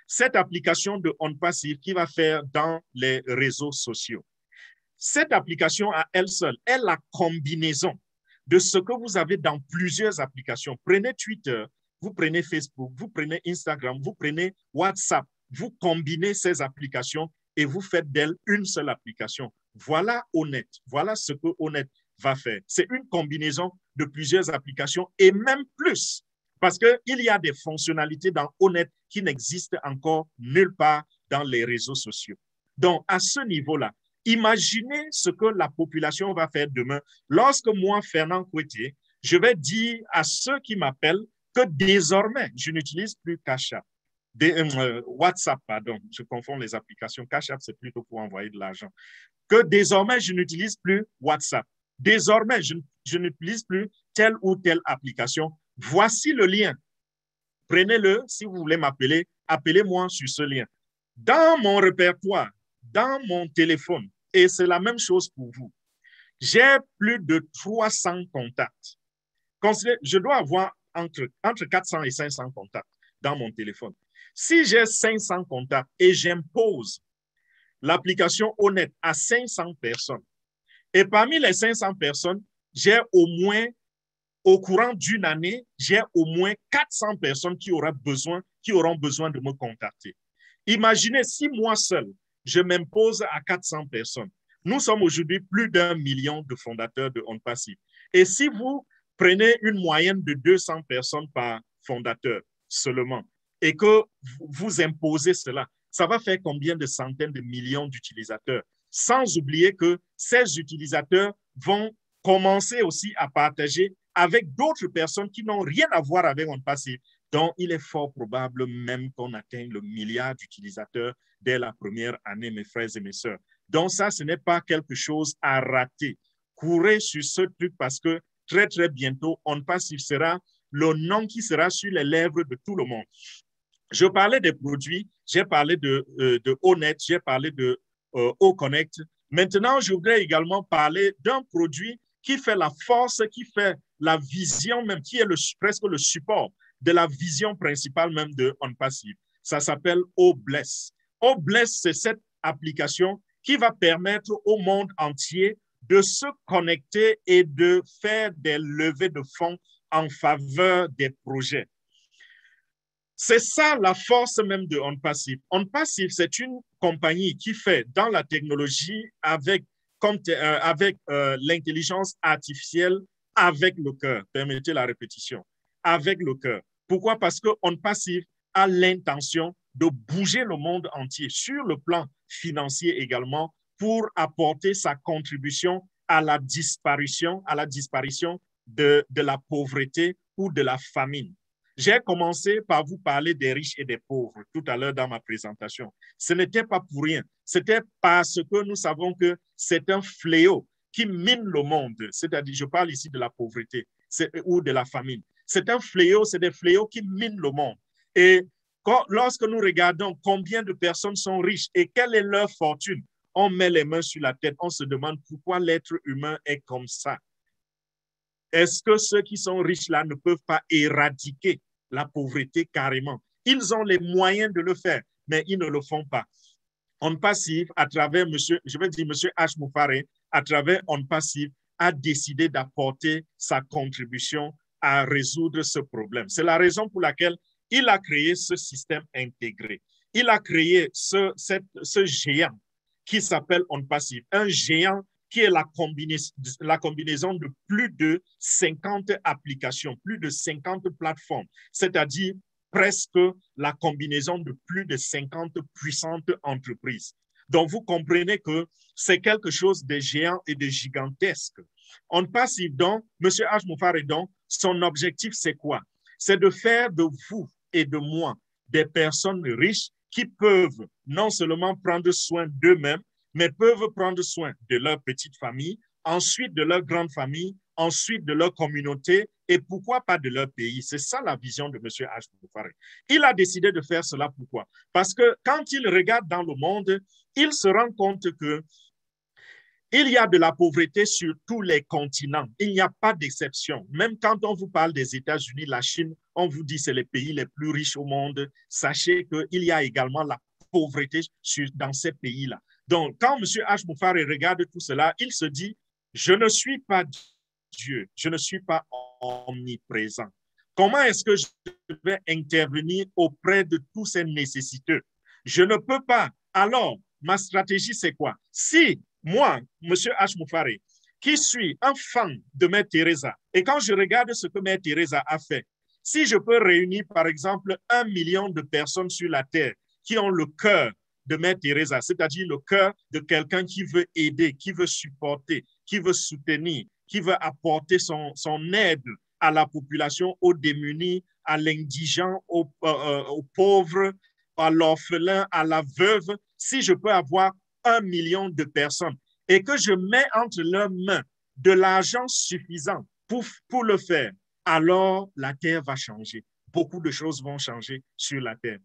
cette application de OnPassive qui va faire dans les réseaux sociaux, cette application à elle seule est la combinaison de ce que vous avez dans plusieurs applications. Prenez Twitter, vous prenez Facebook, vous prenez Instagram, vous prenez WhatsApp, vous combinez ces applications et vous faites d'elle une seule application. Voilà Onet, voilà ce que Onet va faire. C'est une combinaison de plusieurs applications et même plus, parce qu'il y a des fonctionnalités dans Onet qui n'existent encore nulle part dans les réseaux sociaux. Donc, à ce niveau-là, imaginez ce que la population va faire demain. Lorsque moi, Fernand Couetier, je vais dire à ceux qui m'appellent que désormais, je n'utilise plus Cash App. WhatsApp, pardon, je confonds les applications. Cash App, c'est plutôt pour envoyer de l'argent. Que désormais, je n'utilise plus WhatsApp. Désormais, je n'utilise plus telle ou telle application. Voici le lien. Prenez-le, si vous voulez m'appeler, appelez-moi sur ce lien. Dans mon répertoire, dans mon téléphone, et c'est la même chose pour vous, j'ai plus de 300 contacts. Je dois avoir entre 400 et 500 contacts dans mon téléphone. Si j'ai 500 contacts et j'impose l'application Onet à 500 personnes, et parmi les 500 personnes, j'ai au moins, au courant d'une année, j'ai au moins 400 personnes qui auront besoin de me contacter. Imaginez si moi seul, je m'impose à 400 personnes. Nous sommes aujourd'hui plus d'1 million de fondateurs de OnPassive. Et si vous prenez une moyenne de 200 personnes par fondateur seulement et que vous imposez cela, ça va faire combien de centaines de millions d'utilisateurs? Sans oublier que ces utilisateurs vont commencer aussi à partager avec d'autres personnes qui n'ont rien à voir avec OnPassive. Donc, il est fort probable même qu'on atteigne le milliard d'utilisateurs dès la première année, mes frères et mes sœurs. Donc, ça, ce n'est pas quelque chose à rater. Courez sur ce truc parce que très, très bientôt, OnPassive sera le nom qui sera sur les lèvres de tout le monde. Je parlais des produits, j'ai parlé de Onet, j'ai parlé de OConnect. Maintenant, je voudrais également parler d'un produit qui fait la force, qui fait la vision même, qui est presque le support de la vision principale même de OnPassive. Ça s'appelle OBless. OBless, c'est cette application qui va permettre au monde entier de se connecter et de faire des levées de fonds en faveur des projets. C'est ça la force même de OnPassive. OnPassive, c'est une compagnie qui fait dans la technologie avec l'intelligence artificielle avec le cœur. Permettez la répétition. Avec le cœur. Pourquoi? Parce que OnPassive a l'intention de bouger le monde entier sur le plan financier également pour apporter sa contribution à la disparition de la pauvreté ou de la famine. J'ai commencé par vous parler des riches et des pauvres tout à l'heure dans ma présentation. Ce n'était pas pour rien. C'était parce que nous savons que c'est un fléau qui mine le monde. C'est-à-dire, je parle ici de la pauvreté ou de la famine. C'est un fléau, c'est des fléaux qui minent le monde. Et lorsque nous regardons combien de personnes sont riches et quelle est leur fortune, on met les mains sur la tête, on se demande pourquoi l'être humain est comme ça. Est-ce que ceux qui sont riches là ne peuvent pas éradiquer la pauvreté carrément? Ils ont les moyens de le faire, mais ils ne le font pas. On Passive, à travers monsieur H. Moufaré, à travers On Passive, a décidé d'apporter sa contribution à résoudre ce problème. C'est la raison pour laquelle il a créé ce système intégré. Il a créé ce géant qui s'appelle On Passive, un géant qui est la combinaison de plus de 50 applications, plus de 50 plateformes, c'est-à-dire presque la combinaison de plus de 50 puissantes entreprises. Donc, vous comprenez que c'est quelque chose de géant et de gigantesque. On Passive, donc, M. H. Moufaré, donc, son objectif, c'est quoi? C'est de faire de vous et de moi des personnes riches qui peuvent non seulement prendre soin d'eux-mêmes, mais peuvent prendre soin de leur petite famille, ensuite de leur grande famille, ensuite de leur communauté et pourquoi pas de leur pays. C'est ça la vision de M. H. Moufaré. Il a décidé de faire cela. Pourquoi? Parce que quand il regarde dans le monde, il se rend compte que il y a de la pauvreté sur tous les continents. Il n'y a pas d'exception. Même quand on vous parle des États-Unis, la Chine, on vous dit que c'est les pays les plus riches au monde. Sachez qu'il y a également la pauvreté dans ces pays-là. Donc, quand M. H. Moufaré regarde tout cela, il se dit, je ne suis pas Dieu, je ne suis pas omniprésent. Comment est-ce que je vais intervenir auprès de tous ces nécessiteux? Je ne peux pas. Alors, ma stratégie, c'est quoi? Si moi, M. H. Moufaré, qui suis un fan de Mère Teresa, et quand je regarde ce que Mère Teresa a fait, si je peux réunir, par exemple, 1 million de personnes sur la Terre qui ont le cœur de Mère Teresa, c'est-à-dire le cœur de quelqu'un qui veut aider, qui veut supporter, qui veut soutenir, qui veut apporter son aide à la population, aux démunis, à l'indigent, aux pauvres, à l'orphelin, à la veuve, si je peux avoir 1 million de personnes et que je mets entre leurs mains de l'argent suffisant pour le faire, alors la Terre va changer. Beaucoup de choses vont changer sur la Terre.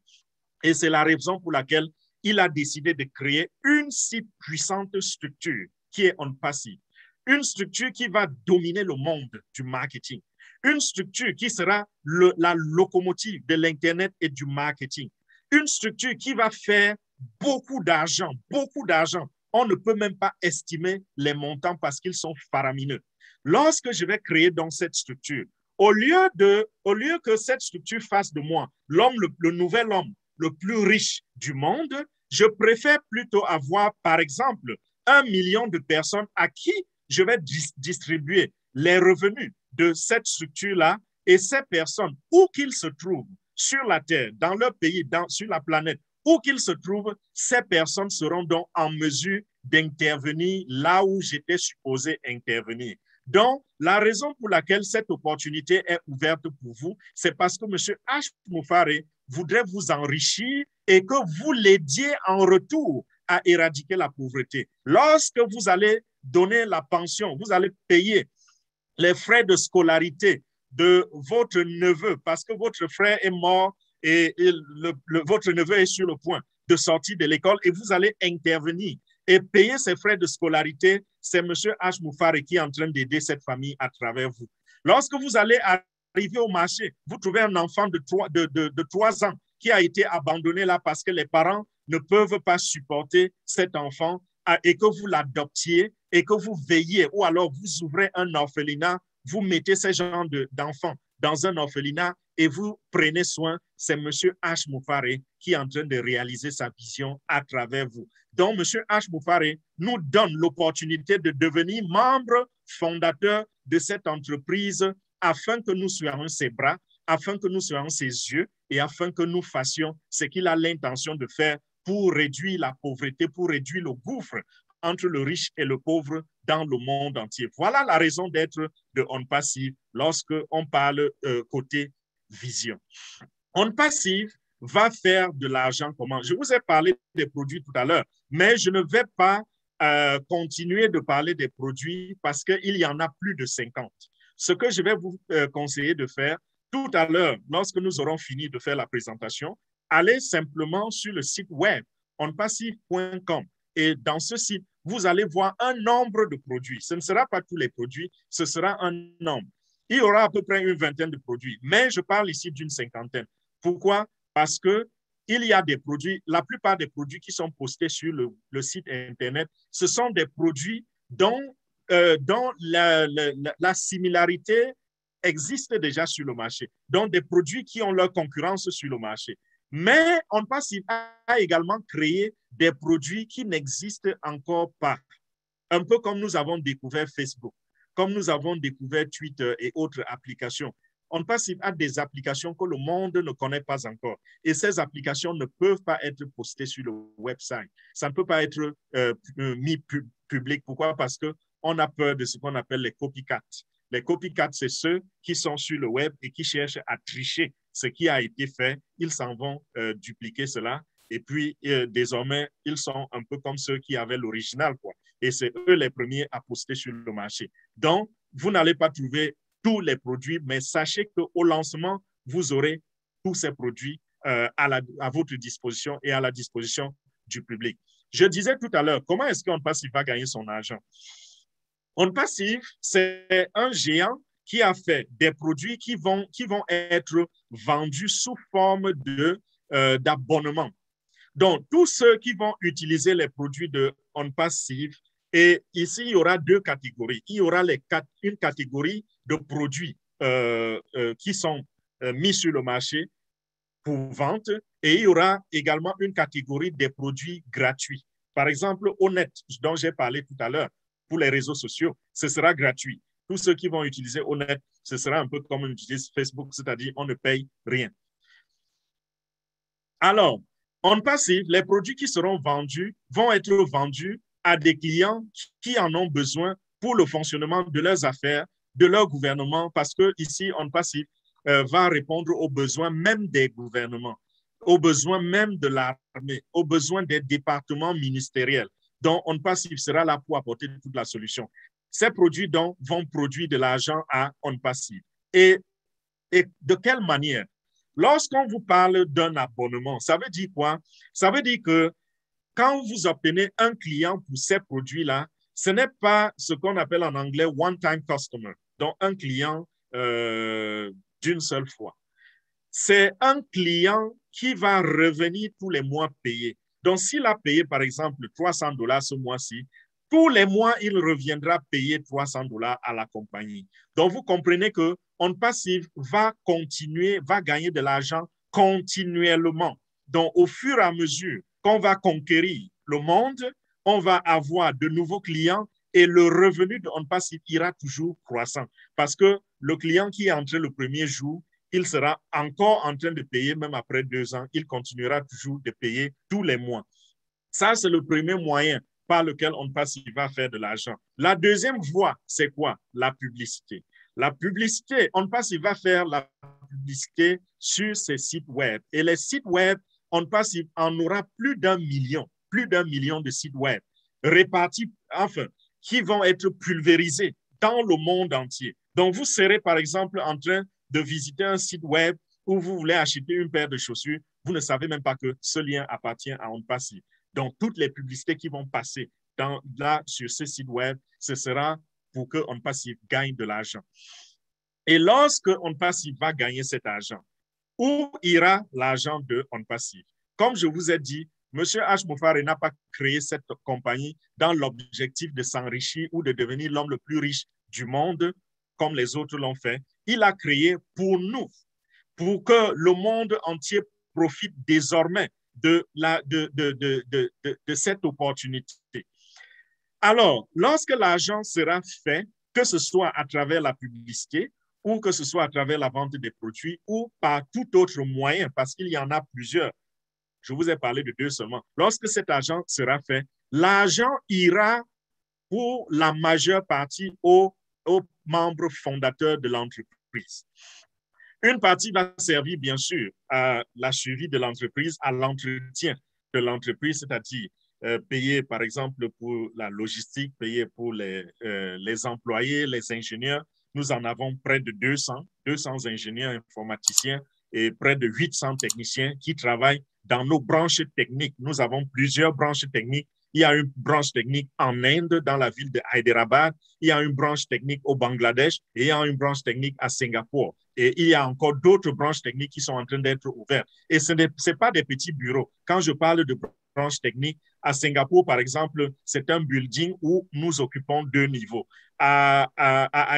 Et c'est la raison pour laquelle il a décidé de créer une si puissante structure qui est On Passive. Une structure qui va dominer le monde du marketing. Une structure qui sera la locomotive de l'Internet et du marketing. Une structure qui va faire beaucoup d'argent, beaucoup d'argent. On ne peut même pas estimer les montants parce qu'ils sont faramineux. Lorsque je vais créer donc cette structure, au lieu que cette structure fasse de moi l'homme, le nouvel homme, le plus riche du monde, je préfère plutôt avoir, par exemple, 1 million de personnes à qui je vais distribuer les revenus de cette structure-là et ces personnes, où qu'ils se trouvent, sur la Terre, dans leur pays, sur la planète, où qu'ils se trouvent, ces personnes seront donc en mesure d'intervenir là où j'étais supposé intervenir. Donc, la raison pour laquelle cette opportunité est ouverte pour vous, c'est parce que M. H. Moufaré voudrait vous enrichir et que vous l'aidiez en retour à éradiquer la pauvreté. Lorsque vous allez donner la pension, vous allez payer les frais de scolarité de votre neveu parce que votre frère est mort et votre neveu est sur le point de sortir de l'école et vous allez intervenir et payer ces frais de scolarité, c'est M. H. Moufaré qui est en train d'aider cette famille à travers vous. Lorsque vous allez arriver au marché, vous trouvez un enfant de 3 ans qui a été abandonné là parce que les parents ne peuvent pas supporter cet enfant et que vous l'adoptiez et que vous veillez, ou alors vous ouvrez un orphelinat, vous mettez ces gens d'enfants dans un orphelinat et vous prenez soin, c'est M. H. Moufaré qui est en train de réaliser sa vision à travers vous. Donc, M. H. Moufaré nous donne l'opportunité de devenir membre fondateur de cette entreprise afin que nous soyons ses bras, afin que nous soyons ses yeux et afin que nous fassions ce qu'il a l'intention de faire pour réduire la pauvreté, pour réduire le gouffre entre le riche et le pauvre dans le monde entier. Voilà la raison d'être de OnPassive lorsque on parle côté vision. OnPassive va faire de l'argent comment? Je vous ai parlé des produits tout à l'heure, mais je ne vais pas continuer de parler des produits parce qu'il y en a plus de 50. Ce que je vais vous conseiller de faire tout à l'heure, lorsque nous aurons fini de faire la présentation, allez simplement sur le site web onpassive.com et dans ce site, vous allez voir un nombre de produits. Ce ne sera pas tous les produits, ce sera un nombre. Il y aura à peu près une vingtaine de produits, mais je parle ici d'une cinquantaine. Pourquoi? Parce que il y a des produits, la plupart des produits qui sont postés sur le site Internet, ce sont des produits dont la similarité existe déjà sur le marché, donc des produits qui ont leur concurrence sur le marché. Mais OnPassive a également créé des produits qui n'existent encore pas, un peu comme nous avons découvert Facebook, comme nous avons découvert Twitter et autres applications. OnPassive a des applications que le monde ne connaît pas encore. Et ces applications ne peuvent pas être postées sur le website. Ça ne peut pas être mis public. Pourquoi? Parce qu'on a peur de ce qu'on appelle les copycats. Les copycats, c'est ceux qui sont sur le web et qui cherchent à tricher ce qui a été fait. Ils s'en vont dupliquer cela. Et puis, désormais, ils sont un peu comme ceux qui avaient l'original, quoi. Et c'est eux les premiers à poster sur le marché. Donc, vous n'allez pas trouver tous les produits, mais sachez qu'au lancement, vous aurez tous ces produits à votre disposition et à la disposition du public. Je disais tout à l'heure, comment est-ce qu'OnPassive va gagner son argent? OnPassive, c'est un géant qui a fait des produits qui vont être vendus sous forme d'abonnement. Donc, tous ceux qui vont utiliser les produits de OnPassive, et ici, il y aura deux catégories. Il y aura une catégorie de produits qui sont mis sur le marché pour vente et il y aura également une catégorie des produits gratuits. Par exemple, Honnête, dont j'ai parlé tout à l'heure, pour les réseaux sociaux, ce sera gratuit. Tous ceux qui vont utiliser Honnête, ce sera un peu comme on utilise Facebook, c'est-à-dire on ne paye rien. Alors, OnPassive, les produits qui seront vendus vont être vendus à des clients qui en ont besoin pour le fonctionnement de leurs affaires, de leur gouvernement, parce que ici, OnPassive va répondre aux besoins même des gouvernements, aux besoins même de l'armée, aux besoins des départements ministériels. Donc, OnPassive sera là pour apporter toute la solution. Ces produits donc vont produire de l'argent à OnPassive. Et de quelle manière? Lorsqu'on vous parle d'un abonnement, ça veut dire quoi? Ça veut dire que quand vous obtenez un client pour ces produits-là, ce n'est pas ce qu'on appelle en anglais one-time customer, donc un client d'une seule fois. C'est un client qui va revenir tous les mois payer. Donc, s'il a payé, par exemple, $300 ce mois-ci, tous les mois, il reviendra payer $300 à la compagnie. Donc, vous comprenez que OnPassive va continuer, va gagner de l'argent continuellement. Donc, au fur et à mesure qu'on va conquérir le monde, on va avoir de nouveaux clients et le revenu de OnPassive ira toujours croissant. Parce que le client qui est entré le premier jour, il sera encore en train de payer, même après 2 ans, il continuera toujours de payer tous les mois. Ça, c'est le premier moyen par lequel OnPassive va faire de l'argent. La deuxième voie, c'est quoi? La publicité. La publicité, OnPassive va faire la publicité sur ses sites web. Et les sites web, OnPassive en aura plus d'1 million de sites web répartis, enfin, qui vont être pulvérisés dans le monde entier. Donc, vous serez, par exemple, en train de visiter un site web où vous voulez acheter une paire de chaussures, vous ne savez même pas que ce lien appartient à OnPassive. Donc, toutes les publicités qui vont passer là sur ce site web, ce sera pour que OnPassive gagne de l'argent. Et lorsque OnPassive va gagner cet argent, où ira l'argent de OnPassive? Comme je vous ai dit, M. H. Moufaré n'a pas créé cette compagnie dans l'objectif de s'enrichir ou de devenir l'homme le plus riche du monde, comme les autres l'ont fait. Il a créé pour nous, pour que le monde entier profite désormais de cette opportunité. Alors, lorsque l'argent sera fait, que ce soit à travers la publicité ou que ce soit à travers la vente des produits ou par tout autre moyen, parce qu'il y en a plusieurs, je vous ai parlé de 2 seulement. Lorsque cet argent sera fait, l'argent ira pour la majeure partie aux membres fondateurs de l'entreprise. Une partie va servir, bien sûr, à la suivi de l'entreprise, à l'entretien de l'entreprise, c'est-à-dire payer, par exemple, pour la logistique, payer pour les employés, les ingénieurs. Nous en avons près de 200 ingénieurs informaticiens et près de 800 techniciens qui travaillent dans nos branches techniques. Nous avons plusieurs branches techniques. Il y a une branche technique en Inde, dans la ville de Hyderabad. Il y a une branche technique au Bangladesh et il y a une branche technique à Singapour. Et il y a encore d'autres branches techniques qui sont en train d'être ouvertes. Et ce n'est pas des petits bureaux. Quand je parle de branches techniques, à Singapour, par exemple, c'est un building où nous occupons 2 niveaux. À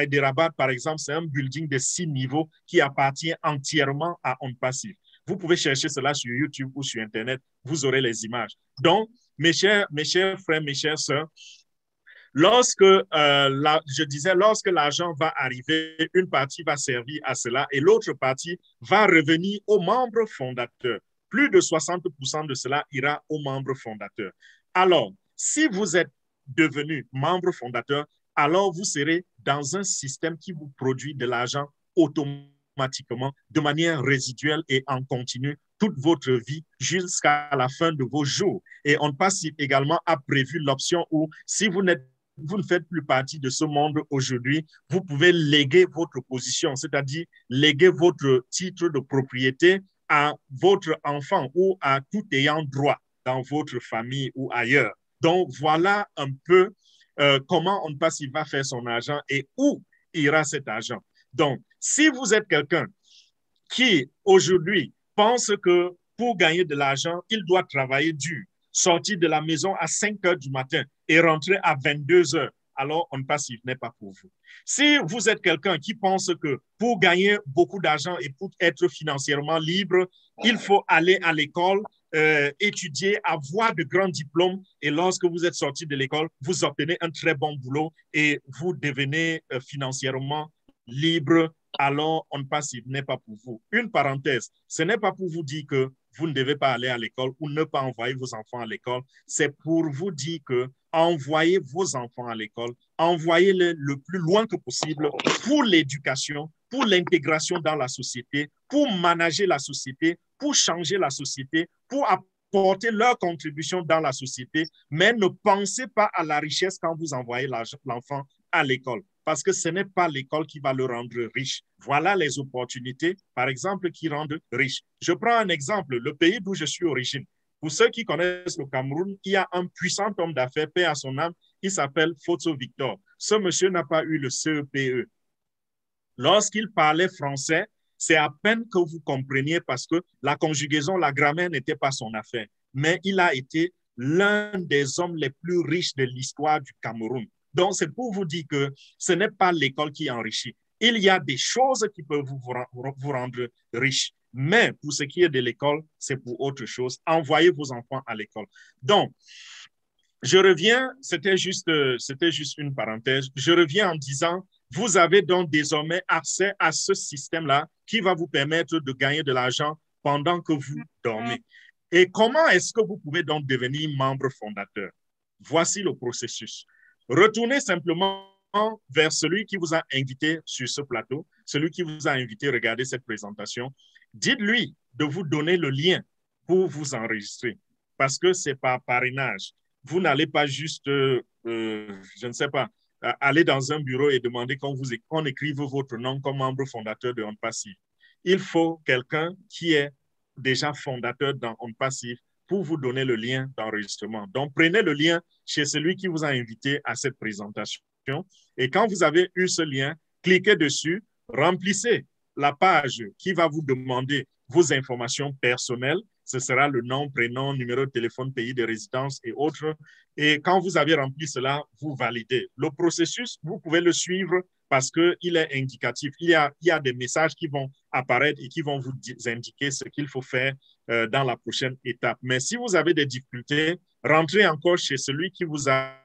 Hyderabad, par exemple, c'est un building de 6 niveaux qui appartient entièrement à OnPassive. Vous pouvez chercher cela sur YouTube ou sur Internet, vous aurez les images. Donc, mes chers frères, mes chères sœurs, lorsque l'argent va arriver, une partie va servir à cela et l'autre partie va revenir aux membres fondateurs. Plus de 60% de cela ira aux membres fondateurs. Alors, si vous êtes devenu membre fondateur, alors vous serez dans un système qui vous produit de l'argent automatiquement, de manière résiduelle et en continu, toute votre vie jusqu'à la fin de vos jours. Et OnPassive également a prévu l'option où, si vous ne faites plus partie de ce monde aujourd'hui, vous pouvez léguer votre position, c'est-à-dire léguer votre titre de propriété à votre enfant ou à tout ayant droit dans votre famille ou ailleurs. Donc, voilà un peu comment OnPassive va faire son argent et où ira cet argent. Donc, si vous êtes quelqu'un qui, aujourd'hui, pense que pour gagner de l'argent, il doit travailler dur, sortir de la maison à 5 heures du matin et rentrer à 22 heures, alors OnPassive n'est pas pour vous. Si vous êtes quelqu'un qui pense que pour gagner beaucoup d'argent et pour être financièrement libre, il faut aller à l'école, étudier, avoir de grands diplômes et lorsque vous êtes sorti de l'école, vous obtenez un très bon boulot et vous devenez financièrement libre, alors OnPassive n'est pas pour vous. Une parenthèse, ce n'est pas pour vous dire que vous ne devez pas aller à l'école ou ne pas envoyer vos enfants à l'école, c'est pour vous dire que envoyez vos enfants à l'école, envoyez-les le plus loin que possible pour l'éducation, pour l'intégration dans la société, pour manager la société, pour changer la société, pour apporter leur contribution dans la société, mais ne pensez pas à la richesse quand vous envoyez l'enfant à l'école, parce que ce n'est pas l'école qui va le rendre riche. Voilà les opportunités, par exemple, qui rendent riche. Je prends un exemple, le pays d'où je suis origine. Pour ceux qui connaissent le Cameroun, il y a un puissant homme d'affaires, paix à son âme, il s'appelle Foto Victor. Ce monsieur n'a pas eu le CEPE. Lorsqu'il parlait français, c'est à peine que vous compreniez parce que la conjugaison, la grammaire n'était pas son affaire. Mais il a été l'un des hommes les plus riches de l'histoire du Cameroun. Donc, c'est pour vous dire que ce n'est pas l'école qui enrichit. Il y a des choses qui peuvent vous rendre riche. Mais pour ce qui est de l'école, c'est pour autre chose. Envoyez vos enfants à l'école. Donc, je reviens, c'était juste une parenthèse. Je reviens en disant, vous avez donc désormais accès à ce système-là qui va vous permettre de gagner de l'argent pendant que vous dormez. Et comment est-ce que vous pouvez donc devenir membre fondateur? Voici le processus. Retournez simplement vers celui qui vous a invité sur ce plateau, celui qui vous a invité à regarder cette présentation. Dites-lui de vous donner le lien pour vous enregistrer parce que c'est par parrainage. Vous n'allez pas juste, je ne sais pas, aller dans un bureau et demander qu'on écrive votre nom comme membre fondateur de OnPassive. Il faut quelqu'un qui est déjà fondateur dans OnPassive pour vous donner le lien d'enregistrement. Donc, prenez le lien chez celui qui vous a invité à cette présentation. Et quand vous avez eu ce lien, cliquez dessus, remplissez la page qui va vous demander vos informations personnelles. Ce sera le nom, prénom, numéro de téléphone, pays de résidence et autres. Et quand vous avez rempli cela, vous validez. Le processus, vous pouvez le suivre parce qu'il est indicatif. Il y a des messages qui vont apparaître et qui vont vous indiquer ce qu'il faut faire dans la prochaine étape. Mais si vous avez des difficultés, rentrez encore chez celui qui vous a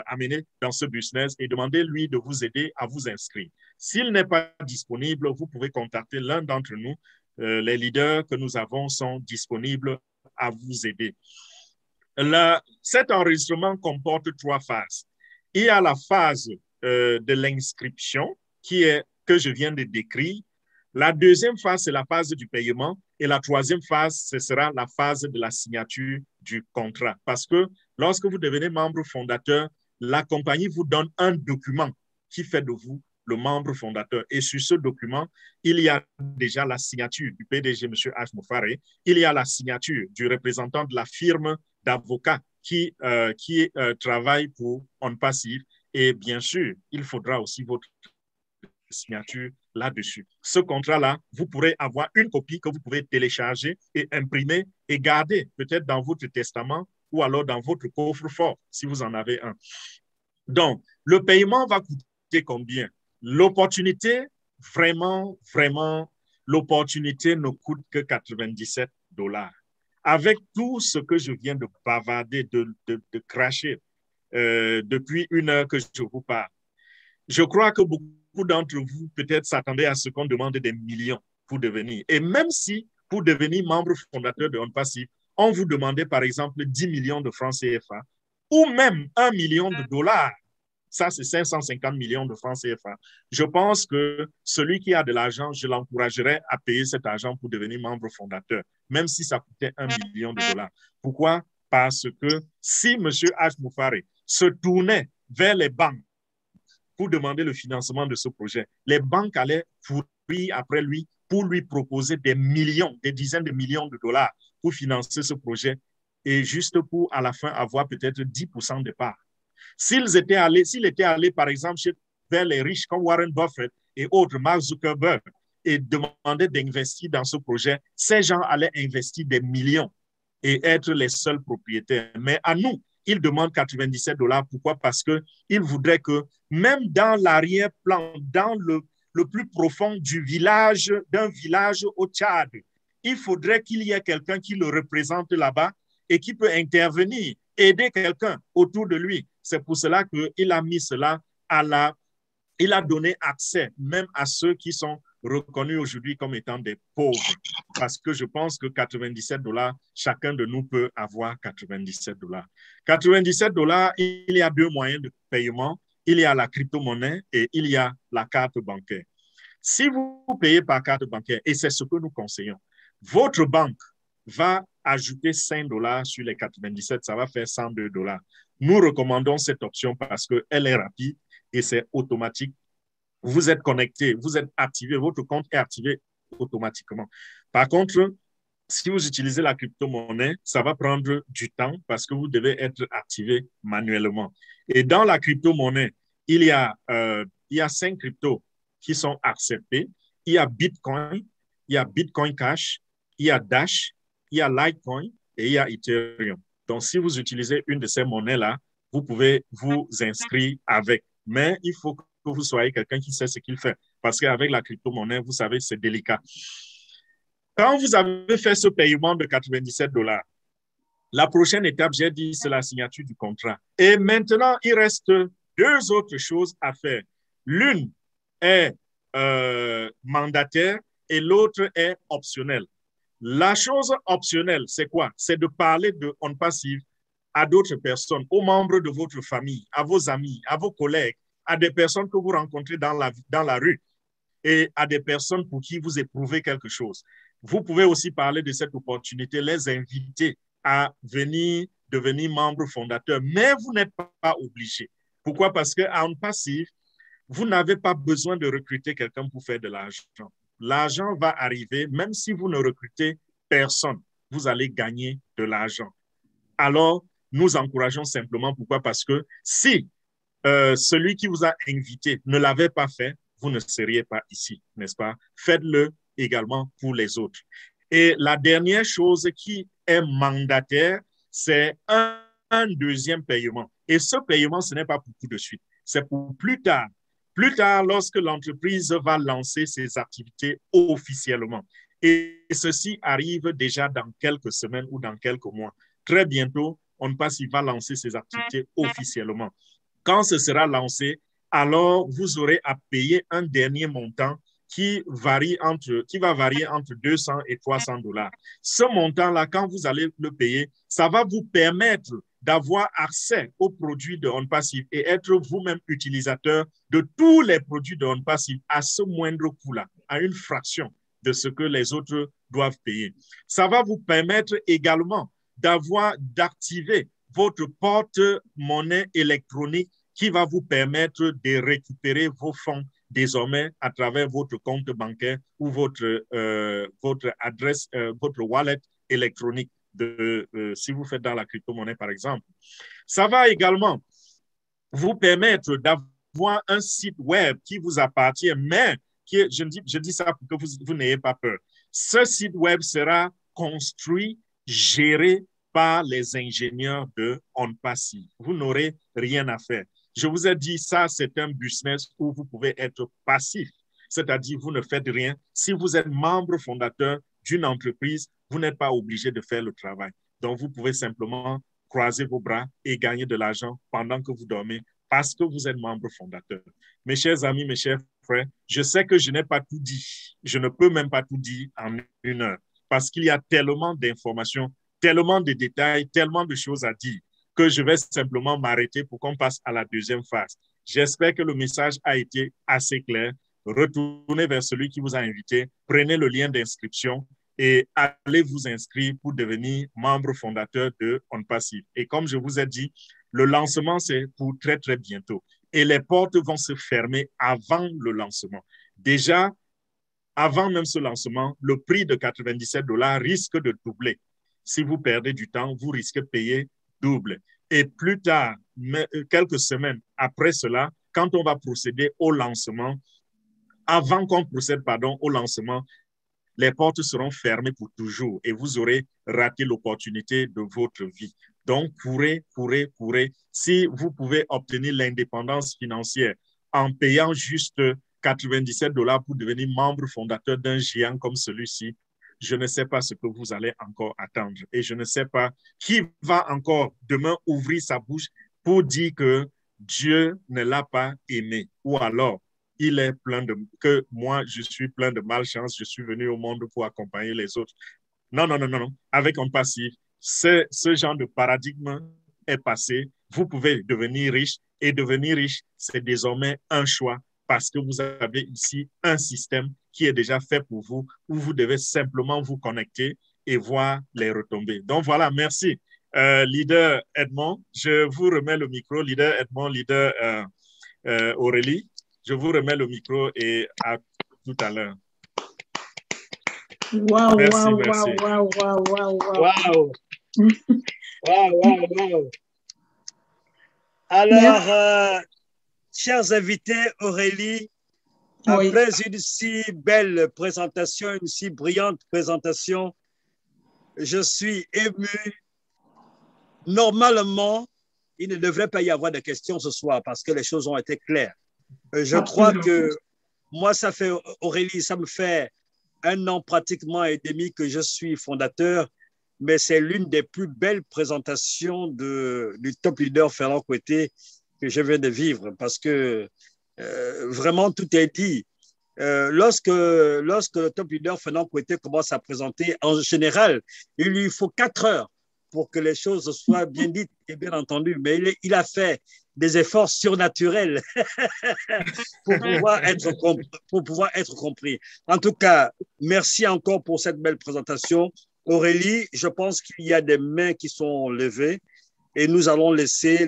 amené dans ce business et demandez-lui de vous aider à vous inscrire. S'il n'est pas disponible, vous pouvez contacter l'un d'entre nous. Les leaders que nous avons sont disponibles à vous aider. Cet enregistrement comporte 3 phases. Il y a la phase de l'inscription que je viens de décrire. La deuxième phase, c'est la phase du paiement. Et la troisième phase, ce sera la phase de la signature du contrat. Parce que lorsque vous devenez membre fondateur, la compagnie vous donne un document qui fait de vous le membre fondateur. Et sur ce document, il y a déjà la signature du PDG, M. H. Moufare. Il y a la signature du représentant de la firme d'avocats qui travaille pour OnPassive. Et bien sûr, il faudra aussi votre signature là-dessus. Ce contrat-là, vous pourrez avoir une copie que vous pouvez télécharger et imprimer et garder peut-être dans votre testament ou alors dans votre coffre-fort si vous en avez un. Donc, le paiement va coûter combien? L'opportunité, vraiment, l'opportunité ne coûte que 97 $. Avec tout ce que je viens de bavarder, de cracher depuis 1 heure que je vous parle, je crois que beaucoup d'entre vous peut-être s'attendaient à ce qu'on demande des millions pour devenir. Et même si pour devenir membre fondateur de OnPassive, on vous demandait par exemple 10 millions de francs CFA ou même 1 million de $, ça c'est 550 millions de francs CFA. Je pense que celui qui a de l'argent, je l'encouragerais à payer cet argent pour devenir membre fondateur, même si ça coûtait 1 million de $. Pourquoi? Parce que si M. H. Moufare se tournait vers les banques pour demander le financement de ce projet, les banques allaient courir après lui pour lui proposer des millions, des dizaines de millions de $, pour financer ce projet et juste pour à la fin avoir peut-être 10% de part. S'il était allé, par exemple, vers les riches comme Warren Buffett et autres, Mark Zuckerberg, et demandait d'investir dans ce projet, ces gens allaient investir des millions et être les seuls propriétaires. Mais à nous, ils demandent 97 $. Pourquoi? Parce qu'ils voudraient que même dans l'arrière-plan, dans le plus profond d'un village au Tchad, il faudrait qu'il y ait quelqu'un qui le représente là-bas et qui peut intervenir, aider quelqu'un autour de lui. C'est pour cela qu'il a mis cela il a donné accès même à ceux qui sont reconnus aujourd'hui comme étant des pauvres. Parce que je pense que 97 $, chacun de nous peut avoir 97 $. 97 $, il y a 2 moyens de paiement. Il y a la crypto-monnaie et il y a la carte bancaire. Si vous payez par carte bancaire, et c'est ce que nous conseillons, votre banque va ajouter 5 $ sur les 97, ça va faire 102 $. Nous recommandons cette option parce qu'elle est rapide et c'est automatique. Vous êtes connecté, vous êtes activé, votre compte est activé automatiquement. Par contre, si vous utilisez la crypto-monnaie, ça va prendre du temps parce que vous devez être activé manuellement. Et dans la crypto-monnaie, il y a 5 cryptos qui sont acceptés. Il y a Bitcoin, il y a Bitcoin Cash, il y a Dash, il y a Litecoin et il y a Ethereum. Donc, si vous utilisez une de ces monnaies-là, vous pouvez vous inscrire avec. Mais il faut que vous soyez quelqu'un qui sait ce qu'il fait. Parce qu'avec la crypto-monnaie, vous savez, c'est délicat. Quand vous avez fait ce paiement de 97 $, la prochaine étape, j'ai dit, c'est la signature du contrat. Et maintenant, il reste 2 autres choses à faire. L'une est mandataire et l'autre est optionnelle. La chose optionnelle, c'est quoi? C'est de parler de OnPassive à d'autres personnes, aux membres de votre famille, à vos amis, à vos collègues, à des personnes que vous rencontrez dans la rue et à des personnes pour qui vous éprouvez quelque chose. Vous pouvez aussi parler de cette opportunité, les inviter à devenir membre fondateur, mais vous n'êtes pas obligé. Pourquoi? Parce qu'à OnPassive, vous n'avez pas besoin de recruter quelqu'un pour faire de l'argent. L'argent va arriver, même si vous ne recrutez personne, vous allez gagner de l'argent. Alors, nous encourageons simplement. Pourquoi? Parce que si celui qui vous a invité ne l'avait pas fait, vous ne seriez pas ici, n'est-ce pas? Faites-le également pour les autres. Et la dernière chose qui est mandataire, c'est un deuxième paiement. Et ce paiement, ce n'est pas pour tout de suite, c'est pour plus tard. Plus tard, lorsque l'entreprise va lancer ses activités officiellement. Et ceci arrive déjà dans quelques semaines ou dans quelques mois. Très bientôt, OnPassive va lancer ses activités officiellement. Quand ce sera lancé, alors vous aurez à payer un dernier montant qui va varier entre 200 et 300 $. Ce montant-là, quand vous allez le payer, ça va vous permettre d'avoir accès aux produits de OnPassive et être vous-même utilisateur de tous les produits de OnPassive à ce moindre coût-là, à une fraction de ce que les autres doivent payer. Ça va vous permettre également d'activer votre porte-monnaie électronique qui va vous permettre de récupérer vos fonds désormais à travers votre compte bancaire ou votre adresse, votre wallet électronique, si vous faites dans la crypto-monnaie, par exemple. Ça va également vous permettre d'avoir un site web qui vous appartient, mais je dis ça pour que vous n'ayez pas peur. Ce site web sera construit, géré par les ingénieurs de OnPassive. Vous n'aurez rien à faire. Je vous ai dit, ça, c'est un business où vous pouvez être passif, c'est-à-dire vous ne faites rien. Si vous êtes membre fondateur d'une entreprise, vous n'êtes pas obligé de faire le travail. Donc, vous pouvez simplement croiser vos bras et gagner de l'argent pendant que vous dormez parce que vous êtes membre fondateur. Mes chers amis, mes chers frères, je sais que je n'ai pas tout dit. Je ne peux même pas tout dire en 1 heure parce qu'il y a tellement d'informations, tellement de détails, tellement de choses à dire que je vais simplement m'arrêter pour qu'on passe à la deuxième phase. J'espère que le message a été assez clair. Retournez vers celui qui vous a invité, prenez le lien d'inscription et allez vous inscrire pour devenir membre fondateur de OnPassive. Et comme je vous ai dit, le lancement, c'est pour très, très bientôt. Et les portes vont se fermer avant le lancement. Déjà, avant même ce lancement, le prix de 97 $ risque de doubler. Si vous perdez du temps, vous risquez de payer double. Et plus tard, quelques semaines après cela, quand on va procéder au lancement, avant qu'on procède, au lancement, les portes seront fermées pour toujours et vous aurez raté l'opportunité de votre vie. Donc, courez. Si vous pouvez obtenir l'indépendance financière en payant juste 97 $ pour devenir membre fondateur d'un géant comme celui-ci, je ne sais pas ce que vous allez encore attendre. Et je ne sais pas qui va encore demain ouvrir sa bouche pour dire que Dieu ne l'a pas aimé. Ou alors, que moi, je suis plein de malchance, je suis venu au monde pour accompagner les autres. Non. Avec OnPassive, ce genre de paradigme est passé. Vous pouvez devenir riche et devenir riche, c'est désormais un choix parce que vous avez ici un système qui est déjà fait pour vous où vous devez simplement vous connecter et voir les retombées. Donc voilà, merci. Leader Edmond, je vous remets le micro. Leader Edmond, leader Aurélie, je vous remets le micro et à tout à l'heure. Wow. Alors, chers invités, Aurélie, après une si belle présentation, une si brillante présentation, je suis ému. Normalement, il ne devrait pas y avoir de questions ce soir parce que les choses ont été claires. Je crois que moi, Aurélie, ça me fait 1 an pratiquement et demi que je suis fondateur, mais c'est l'une des plus belles présentations du top leader Fernand Kouetté que je viens de vivre parce que vraiment tout est dit. Lorsque le top leader Fernand Kouetté commence à présenter, en général, il lui faut 4 heures pour que les choses soient bien dites et bien entendues. Mais il a fait des efforts surnaturels pour pouvoir être compris. En tout cas, merci encore pour cette belle présentation. Aurélie, je pense qu'il y a des mains qui sont levées et nous allons laisser